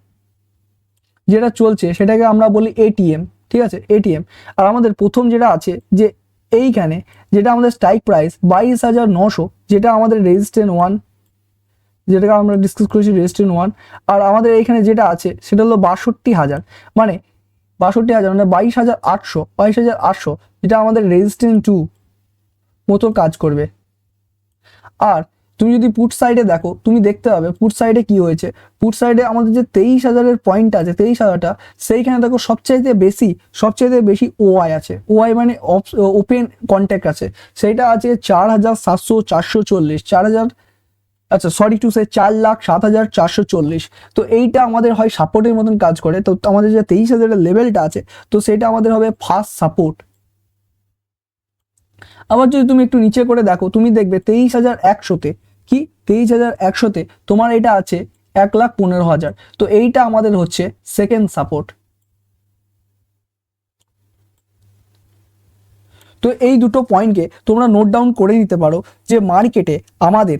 যেটা চলছে, সেটাকে আমরা বলি এটিএম, ঠিক আছে, এটিএম। আর আমাদের প্রথম যেটা আছে, যে এইখানে যেটা আমাদের স্ট্রাইক প্রাইস 22,900, যেটা আমাদের রেজিস্ট্যান্স 1, যেটাকে আমরা ডিসকাস করেছি রেজিস্ট্যান্স 1। আর আমাদের এইখানে যেটা আছে সেটা হলো 62,000, মানে 62,000 মানে 22,800, যেটা আমাদের রেজিস্ট্যান্স 2 মতো কাজ করবে। আর তুমি যদি পুট সাইডে দেখো, তুমি দেখতে পাবে পুট সাইডে কি হয়েছে। পুট সাইডে আমাদের যে 23,000-এর পয়েন্ট আছে, 23,000টা, সেইখানে দেখো সবচাইতে বেশি ওআই আছে। ওআই মানে ওপেন কন্ট্যাক্ট আছে, সেইটা আছে 4,700, 440, 4,000, আচ্ছা সরি টু সে 4,07,440। তো এইটা আমাদের হয় সাপোর্টের মতন কাজ করে। তো আমাদের যে 23,000-এর লেভেলটা আছে, তো সেটা আমাদের হবে ফার্স্ট সাপোর্ট। আবার যদি তুমি একটু নিচে করে দেখো, তুমি দেখবে 23,100-তে, কি 23,100-তে তোমার এটা আছে 1,15,000। তো এইটা আমাদের হচ্ছে সেকেন্ড সাপোর্ট। তো এই দুটো পয়েন্টকে তোমরা নোট ডাউন করে নিতে পারো, যে মার্কেটে আমাদের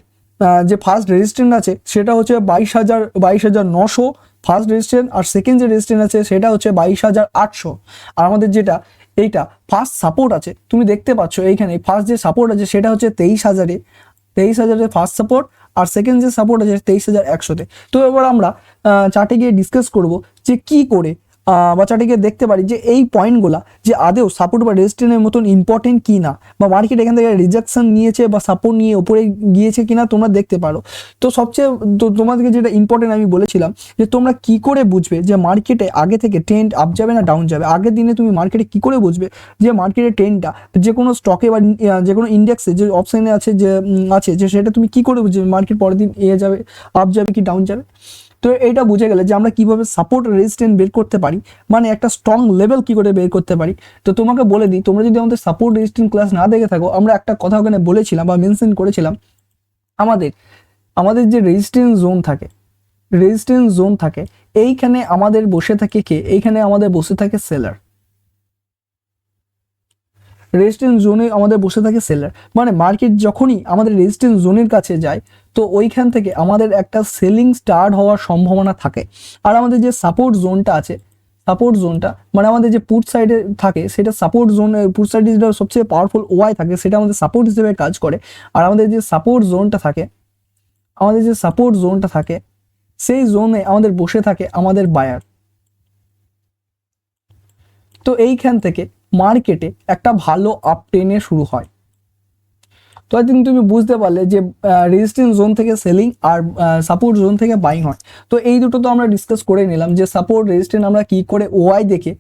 যে ফার্স্ট রেজিস্ট্যান্স আছে সেটা হচ্ছে 22,900 ফার্স্ট রেজিস্ট্যান্স, আর সেকেন্ড যে রেজিস্ট্যান্স আছে সেটা হচ্ছে 22,800। আর আমাদের যেটা এইটা ফার্স্ট সাপোর্ট আছে, তুমি দেখতে পাচ্ছ এইখানে ফার্স্ট যে সাপোর্ট আছে সেটা হচ্ছে 23,000-এ ফার্স্ট সাপোর্ট, আর সেকেন্ড যে সাপোর্ট আছে 23,100-তে। তো এবার আমরা চার্টে গিয়ে ডিসকাস করব যে কি করে বা চার্টে গিয়ে দেখতে পারি যে এই পয়েন্টগুলা যে আদেও সাপোর্ট বা রেজিস্ট্যান্সের মতন ইম্পর্টেন্ট কি না, বা মার্কেট এখান থেকে রিজেকশন নিয়েছে বা সাপোর্ট নিয়ে উপরে গিয়েছে কিনা তোমরা দেখতে পারো। তো সবচেয়ে তোমাদেরকে যেটা ইম্পর্টেন্ট আমি বলেছিলাম, যে তোমরা কি করে বুঝবে যে মার্কেটে আগে থেকে ট্রেন্ড আপ যাবে না ডাউন যাবে। আগের দিনে তুমি মার্কেটে কি করে বুঝবে যে মার্কেটের ট্রেন্ডটা, যে কোনো স্টকে বা যে কোনো ইন্ডেক্সে যে অপশানে আছে যে সেটা তুমি কি করে বুঝবে মার্কেট পরের দিন যাবে, আপ যাবে কি ডাউন যাবে। তো এইটা বুঝে গেলে যে আমরা কিভাবে সাপোর্ট রেজিস্ট্যান্স বের করতে পারি, মানে একটা স্ট্রং লেভেল কি করে বের করতে পারি। তো তোমাকে বলে দিই, তোমরা যদি আমাদের সাপোর্ট রেজিস্ট্যান্স ক্লাস না দেখে থাকো, আমরা একটা কথা ওখানে বলেছিলাম বা মেনশন করেছিলাম, আমাদের যে রেজিস্ট্যান্স জোন থাকে, এইখানে আমাদের বসে থাকে কে, এইখানে আমাদের বসে থাকে সেলার। রেজিস্ট্যান্স জোনে আমাদের বসে থাকে সেলার, মানে মার্কেট যখনই আমাদের রেজিস্ট্যান্স জোনের কাছে যায়, তো ওইখান থেকে আমাদের একটা সেলিং স্টার্ট হওয়ার সম্ভাবনা থাকে। আর আমাদের যে সাপোর্ট জোনটা আছে, সাপোর্ট জোনটা মানে আমাদের যে পুট সাইডে থাকে সেটা সাপোর্ট জোন, পুট সাইডে যেটা সবচেয়ে পাওয়ারফুল ওয়াই থাকে সেটা আমাদের সাপোর্ট হিসেবে কাজ করে। আর আমাদের যে সাপোর্ট জোনটা থাকে, আমাদের যে সাপোর্ট জোনটা থাকে সেই জোনে আমাদের বসে থাকে আমাদের বায়ার। তো এইখান থেকে মার্কেটে একটা ভালো আপ ট্রেনে শুরু হয়। তো আই থিঙ্ক তুমি বুঝতে পারলে যে রেজিস্ট্যান্স জোন থেকে সেলিং আর সাপোর্ট জোন থেকে বাইং হয়। তো এই দুটো তো আমরা ডিসকাস করে নিলাম যে সাপোর্ট রেজিস্ট্যান্স আমরা কি করে ওয়াই দেখে,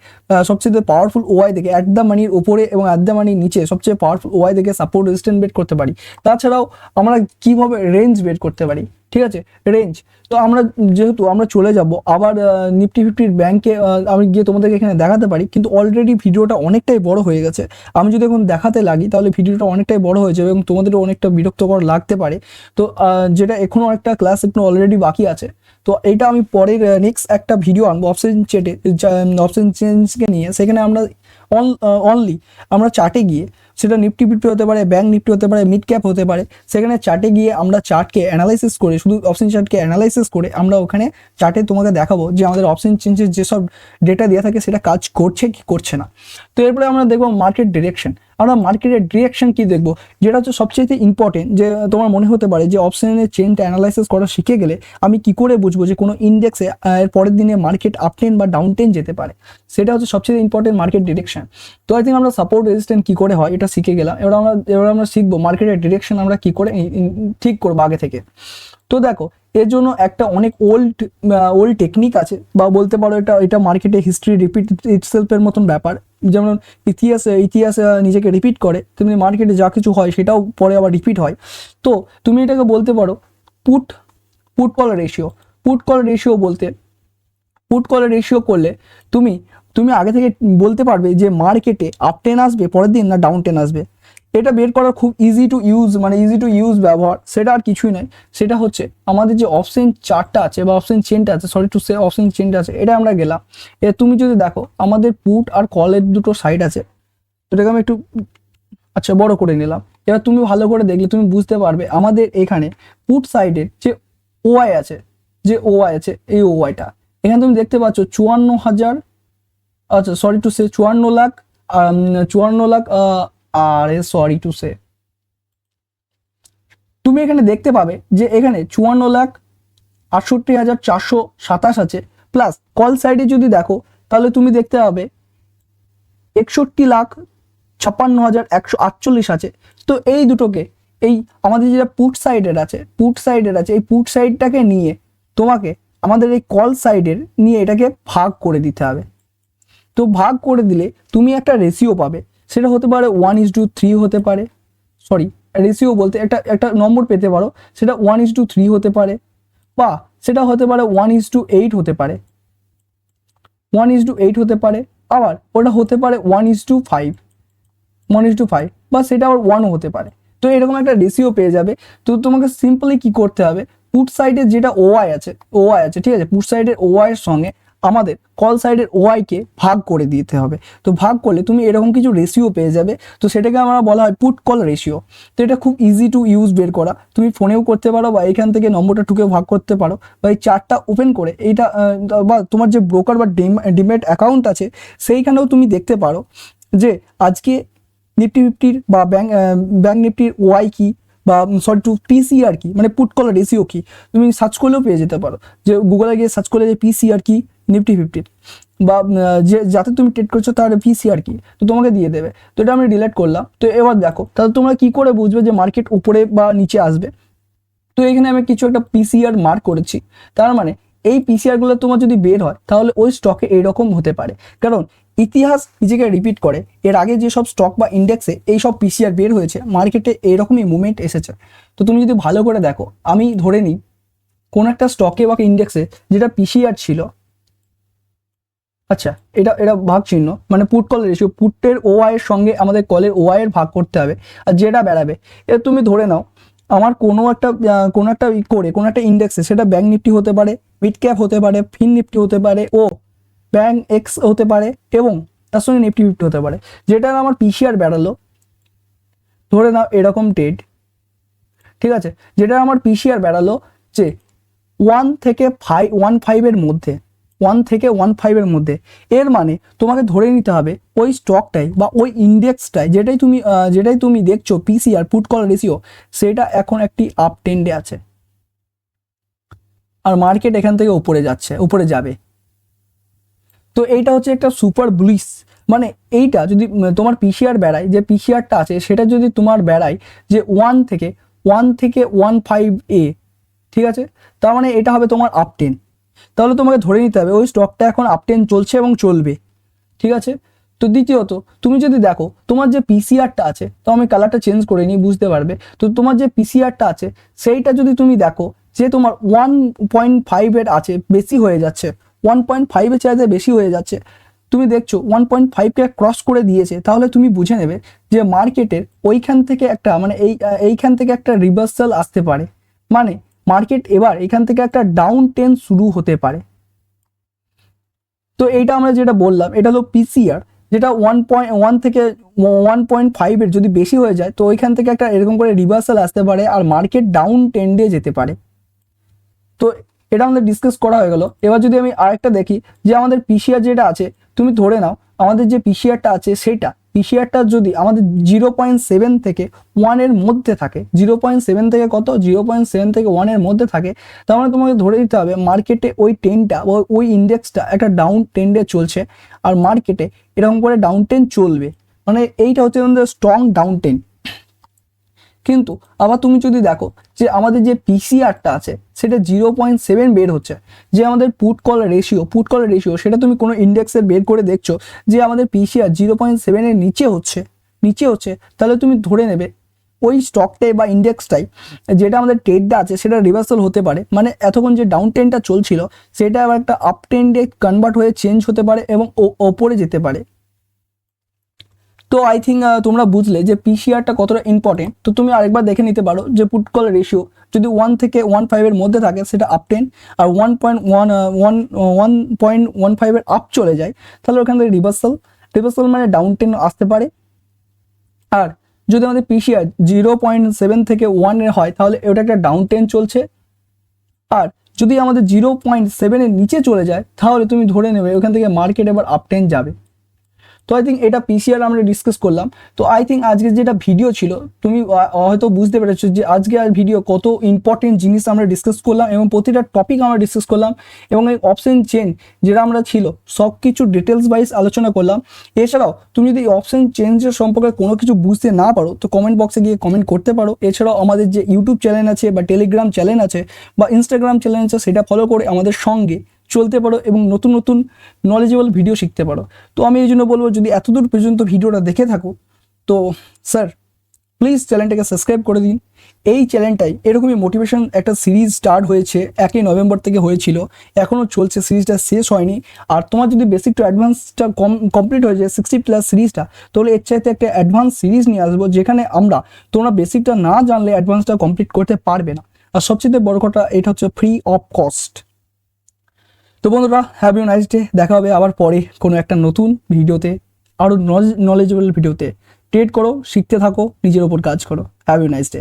সবচেয়ে পাওয়ারফুল ওয়াই দেখে অ্যাট দ্য মানির উপরে এবং অ্যাট দ্য মানির নিচে সবচেয়ে পাওয়ারফুল ওয়াই দেখে সাপোর্ট রেজিস্ট্যান্স বের করতে পারি। তাছাড়াও আমরা কিভাবে রেঞ্জ বের করতে পারি, ঠিক আছে, রেঞ্জ। তো আমরা যেহেতু আমরা চলে যাব আবার নিফটি ফিফটির ব্যাংকে, আমি গিয়ে তোমাদেরকে এখানে দেখাতে পারি, কিন্তু অলরেডি ভিডিওটা অনেকটাই বড় হয়ে গেছে। আমি যদি এখন দেখাতে লাগি তাহলে ভিডিওটা অনেকটাই বড় হয়ে যাবে এবং তোমাদেরও অনেকটা বিরক্তকর লাগতে পারে। তো যেটা এখনও একটা ক্লাস একটু অলরেডি বাকি আছে, তো এইটা আমি পরের নেক্সট একটা ভিডিও আনবো অপশন চেটে, অপশন চেঞ্জকে নিয়ে। সেখানে আমরা অনলি আমরা চার্টে গিয়ে, সেটা নিফটি ফিফটি হতে পারে, ব্যাংক নিফটি হতে পারে, মিড ক্যাপ হতে পারে, সেখানে চার্টে গিয়ে আমরা চার্টকে অ্যানালাইসিস করে, শুধু অপশন চার্টকে অ্যানালাইসিস করে আমরা ওখানে চার্টে তোমাকে দেখাবো যে আমাদের অপশন চেঞ্জের যেসব ডেটা দেওয়া থাকে সেটা কাজ করছে কি করছে না। তো এরপরে আমরা দেখবো মার্কেট ডিরেকশন। আমরা মার্কেটের ডিরেকশন কি দেখবো, যেটা হচ্ছে সবচেয়ে ইম্পর্টেন্ট। যে তোমার মনে হতে পারে যে অপশনের চেনটা অ্যানালাইসিস করা শিখে গেলে আমি কি করে বুঝবো যে কোনো ইন্ডেক্সে এর পরের দিনে মার্কেট আপ টেন বা ডাউন টেন যেতে পারে। সেটা হচ্ছে সবচেয়ে ইম্পর্টেন্ট মার্কেট ডিরেকশন। তো আই থিঙ্ক আমরা সাপোর্ট রেজিস্ট্যান্স কি করে হয় এটা শিখে গেলাম। এবার আমরা শিখবো মার্কেটের ডিরেকশন আমরা কি করে ঠিক করবো আগে থেকে। তো দেখো, এর জন্য একটা অনেক ওল্ড টেকনিক আছে, বা বলতে পারো এটা মার্কেটে হিস্ট্রি রিপিট ইটসেলফের মতন ব্যাপার। যেমন ইতিহাস নিজেকে রিপিট করে, তেমনি মার্কেটে যা কিছু হয় সেটাও পরে আবার রিপিট হয়। তো তুমি এটাকে বলতে পারো put put call ratio. Put call ratio করলে তুমি আগে থেকে বলতে পারবে যে মার্কেটে আপ টেন আসবে পরের দিন না ডাউন টেন আসবে। এটা বের করা খুব ইজি টু ইউজ ব্যবহার, সেটা আর কিছুই নয়। সেটা হচ্ছে আমাদের যে অপশন চার্টটা আছে বা অপশন চেনটা আছে, অপশন চেনটা আছে, এটা আমরা গেলাম। তুমি যদি দেখো আমাদের পুট আর কলের দুটো সাইড আছে, এটাকে আমি একটু আচ্ছা বড় করে নিলাম। এবার তুমি ভালো করে দেখলে তুমি বুঝতে পারবে আমাদের এখানে পুট সাইডের যে ওআই আছে, এই ওআইটা এখানে তুমি দেখতে পাচ্ছ 54,000, আচ্ছা sorry to say 54 lakh, 54 lakh, sorry to say তুমি এখানে দেখতে পাবে যে এখানে 54,68,427 আছে। প্লাস কল সাইডে যদি দেখো তাহলে তুমি দেখতে পাবে 61,56,148 আছে। তো এই দুটোকে, এই আমাদের যেটা পুট সাইডের আছে এই পুট সাইডটাকে নিয়ে তোমাকে আমাদের এই কল সাইডের নিয়ে এটাকে ভাগ করে দিতে হবে। তো ভাগ করে দিলে তুমি একটা রেশিও পাবে। সেটা হতে পারে 1:3 হতে পারে, সরি রেশিও বলতে একটা নম্বর পেতে পারো, সেটা 1:3 হতে পারে, বা সেটা হতে পারে 1:8 হতে পারে, 1:8 হতে পারে, আবার ওটা হতে পারে 1:5, বা সেটা আবার 1ও হতে পারে। তো এরকম একটা রেশিও পেয়ে যাবে। তো তোমাকে সিম্পলি কি করতে হবে, পুট সাইডের যেটা ওআই আছে, ঠিক আছে, পুট সাইডের ওআই এর সঙ্গে আমাদের কল সাইডের ওআই কে ভাগ করে দিতে হবে। তো ভাগ করলে তুমি এরকম কিছু রেশিও পেয়ে যাবে। তো সেটাকে আমরা বলা হয় পুট কল রেশিও। তো এটা খুব ইজি টু ইউজ বের করা, তুমি ফোনেও করতে পারো বা এখান থেকে নম্বরটা টুকে ভাগ করতে পারো, বা এই চার্টটা ওপেন করে এইটা বা তোমার যে ব্রোকার বা ডিমেট অ্যাকাউন্ট আছে সেইখানেও তুমি দেখতে পারো যে আজকে নিফটি ফিফটির বা ব্যাংক নিফটির ওয়াই কি, বা সরি টু পিসিআর কি, মানে পুট কল রেশিও কি, তুমি সার্চ করলেও পেয়ে যেতে পারো। যে গুগলে গিয়ে সার্চ করলে যে পিসিআর কি নিফটি ফিফটির, বা যে যাতে তুমি ট্রেড করছো তার পিসিআর কি, তো তোমাকে দিয়ে দেবে। তো এটা আমি ডিলিট করলাম। তো এবার দেখো তাহলে তোমরা কি করে বুঝবে যে মার্কেট উপরে বা নিচে আসবে। তো এখানে আমি কিছু একটা পিসিআর মার্ক করেছি, তার মানে এই পিসিআরগুলো তোমার যদি বের হয় তাহলে ওই স্টকে এইরকম হতে পারে। কারণ ইতিহাস নিজেকে রিপিট করে, এর আগে যেসব স্টক বা ইন্ডেক্সে এই সব পিসিআর বের হয়েছে মার্কেটে এইরকমই মুভমেন্ট এসেছে। তো তুমি যদি ভালো করে দেখো, আমি ধরে নিই কোন একটা স্টকে বা ইন্ডেক্সে যেটা পিসিআর ছিল, আচ্ছা এটা ভাগ চিহ্ন মানে পুট কল রেশিও, পুটের ওআই এর সঙ্গে আমাদের কলের ওআই এর ভাগ করতে হবে, আর যেটা বেড়াবে এ তুমি ধরে নাও আমার কোনো একটা ইন্ডেক্সে, সেটা ব্যাংক নিফটি হতে পারে, মিড ক্যাপ হতে পারে, ফিন নিফটি হতে পারে, ও ব্যাংক এক্স হতে পারে, এবং তার সঙ্গে নিফটি ফিফটি হতে পারে। যেটা আমার পিসিআর বেড়ালো, ধরে নাও এরকম ট্রেড, ঠিক আছে, যেটা আমার পিসিআর বেড়ালো যে 1 থেকে 1.5 এর মধ্যে, থেকে 1.5 মধ্যে, এর মানে তোমাকে ধরে নিতে হবে ওই স্টকটাই বা ওই ইন্ডেক্সটাই যেটাই তুমি দেখছো পিসিআর পুট কল রেশিও, সেটা এখন একটি আপ ট্রেন্ডে আছে আর মার্কেট এখান থেকে উপরে যাবে। তো এইটা হচ্ছে একটা সুপার বুলিশ, মানে এইটা যদি তোমার পিসিআর বেড়ায়, যে পিসিআরটা আছে সেটা যদি তোমার বেড়ায় যে 1 থেকে 1.5 ঠিক আছে, তার মানে এটা হবে তোমার আপ ট্রেন্ড। তাহলে তোমাকে ধরে নিতে হবে ওই স্টকটা এখন আপ ট্রেন্ড চলছে এবং চলবে, ঠিক আছে। তো দ্বিতীয়ত তুমি যদি দেখো তোমার যে পিসিআরটা আছে, তো আমি কালারটা চেঞ্জ করে নিই বুঝতে পারবে। তো তোমার যে পিসিআরটা আছে সেইটা যদি তুমি দেখো যে তোমার 1.5 আছে, বেশি হয়ে যাচ্ছে, 1.5 চাইতে বেশি হয়ে যাচ্ছে, তুমি দেখছো 1.5কে ক্রস করে দিয়েছে, তাহলে তুমি বুঝে নেবে যে মার্কেটের ওইখান থেকে একটা মানে এইখান থেকে একটা রিভার্সাল আসতে পারে, মানে মার্কেট এবার এখান থেকে একটা ডাউন ট্রেন্ড শুরু হতে পারে। তো এইটা আমরা যেটা বললাম এটা হলো পিসিআর, যেটা 1.1 থেকে 1.5 যদি বেশি হয়ে যায়, তো ওইখান থেকে একটা এরকম করে রিভার্সাল আসতে পারে আর মার্কেট ডাউন ট্রেন্ডে যেতে পারে। তো এটা আমাদের ডিসকাস করা হয়ে গেল। এবার যদি আমি আরেকটা দেখি যে আমাদের পিসিআর যেটা আছে, তুমি ধরে নাও আমাদের যে পিসিআরটা আছে সেটা পিসিআরটা যদি আমাদের 0.7 থেকে 1 মধ্যে থাকে, 0.7 থেকে কত, 0.7 থেকে 1 মধ্যে থাকে, তার মানে তোমাকে ধরে দিতে হবে মার্কেটে ওই ট্রেন্ডটা ওই ইন্ডেক্সটা একটা ডাউন ট্রেন্ডে চলছে আর মার্কেটে এরকম করে ডাউন ট্রেন্ড চলবে, মানে এইটা হচ্ছে আমাদের স্ট্রং ডাউন ট্রেন্ড। কিন্তু আবার তুমি যদি দেখো যে আমাদের যে পিসিআরটা আছে সেটা 0.7 বের হচ্ছে, যে আমাদের পুট কল রেশিও সেটা তুমি কোনো ইন্ডেক্সের বের করে দেখছো যে আমাদের পিসিআর 0.7 নিচে হচ্ছে, তাহলে তুমি ধরে নেবে ওই স্টকটাই বা ইন্ডেক্সটাই যেটা আমাদের ট্রেডটা আছে সেটা রিভার্সাল হতে পারে, মানে এতক্ষণ যে ডাউন ট্রেন্ডটা চলছিল সেটা আবার একটা আপ ট্রেন্ডে কনভার্ট হয়ে চেঞ্জ হতে পারে এবং ওপরে যেতে পারে। তো আই থিঙ্ক তোমরা বুঝলে যে পিসিআরটা কতটা ইম্পর্টেন্ট। তো তুমি আরেকবার দেখে নিতে পারো যে পুট কল রেশিও যদি 1 থেকে 1.5 মধ্যে থাকে সেটা আপ ট্রেন্ড, আর 1.15 আপ চলে যায় তাহলে ওখান থেকে রিভার্সাল মানে ডাউন ট্রেন্ড আসতে পারে। আর যদি আমাদের পিসিআর 0.7 থেকে 1 হয় তাহলে ওটা একটা ডাউন ট্রেন্ড চলছে, আর যদি আমাদের 0.7 নিচে চলে যায় তাহলে তুমি ধরে নেবে ওখান থেকে মার্কেট এবার আপ ট্রেন্ড যাবে। তো আই থিঙ্ক এটা পিসিআর আমরা ডিসকাস করলাম। তো আই থিঙ্ক আজকে যেটা ভিডিও ছিল তুমি হয়তো বুঝতে পেরেছো যে আজকে আর ভিডিও কত ইম্পর্টেন্ট জিনিস আমরা ডিসকাস করলাম এবং প্রতিটা টপিক আমরা ডিসকাস করলাম এবং এই অপশন চেঞ্জ যেটা আমরা ছিল সব কিছু ডিটেলস ওয়াইজ আলোচনা করলাম। এছাড়াও তুমি যদি এই অপশন চেঞ্জের সম্পর্কে কোনো কিছু বুঝতে না পারো তো কমেন্ট বক্সে গিয়ে কমেন্ট করতে পারো। এছাড়াও আমাদের যে ইউটিউব চ্যানেল আছে বা টেলিগ্রাম চ্যানেল আছে বা ইনস্টাগ্রাম চ্যানেল আছে সেটা ফলো করে আমাদের সঙ্গে চলতে পারো এবং নতুন নতুন নলেজেবল ভিডিও শিখতে পারো। তো আমি এই জন্য বলবো যদি এতদূর পর্যন্ত ভিডিওটা দেখে থাকো তো স্যার প্লিজ চ্যানেলটাকে সাবস্ক্রাইব করে দিন। এই চ্যানেলটাই এরকমই মোটিভেশন একটা সিরিজ স্টার্ট হয়েছে 1 নভেম্বর থেকে হয়েছিল, এখনও চলছে, সিরিজটা শেষ হয়নি। আর তোমার যদি বেসিক টু অ্যাডভান্সটা কমপ্লিট হয়ে যায় 60+ সিরিজটা, তাহলে এর চাইতে একটা অ্যাডভান্স সিরিজ নিয়ে আসবো যেখানে তোমরা বেসিকটা না জানলে অ্যাডভান্সটা কমপ্লিট করতে পারবে না। আর সবচেয়ে বড় কথা এটা হচ্ছে ফ্রি অফ কস্ট। তো বন্ধুরা হ্যাভ ইউ নাইস ডে, দেখা হবে আবার পরে কোনো একটা নতুন ভিডিওতে, আরও নলেজেবল ভিডিওতে। ট্রেড করো, শিখতে থাকো, নিজের ওপর কাজ করো। Have you nice day.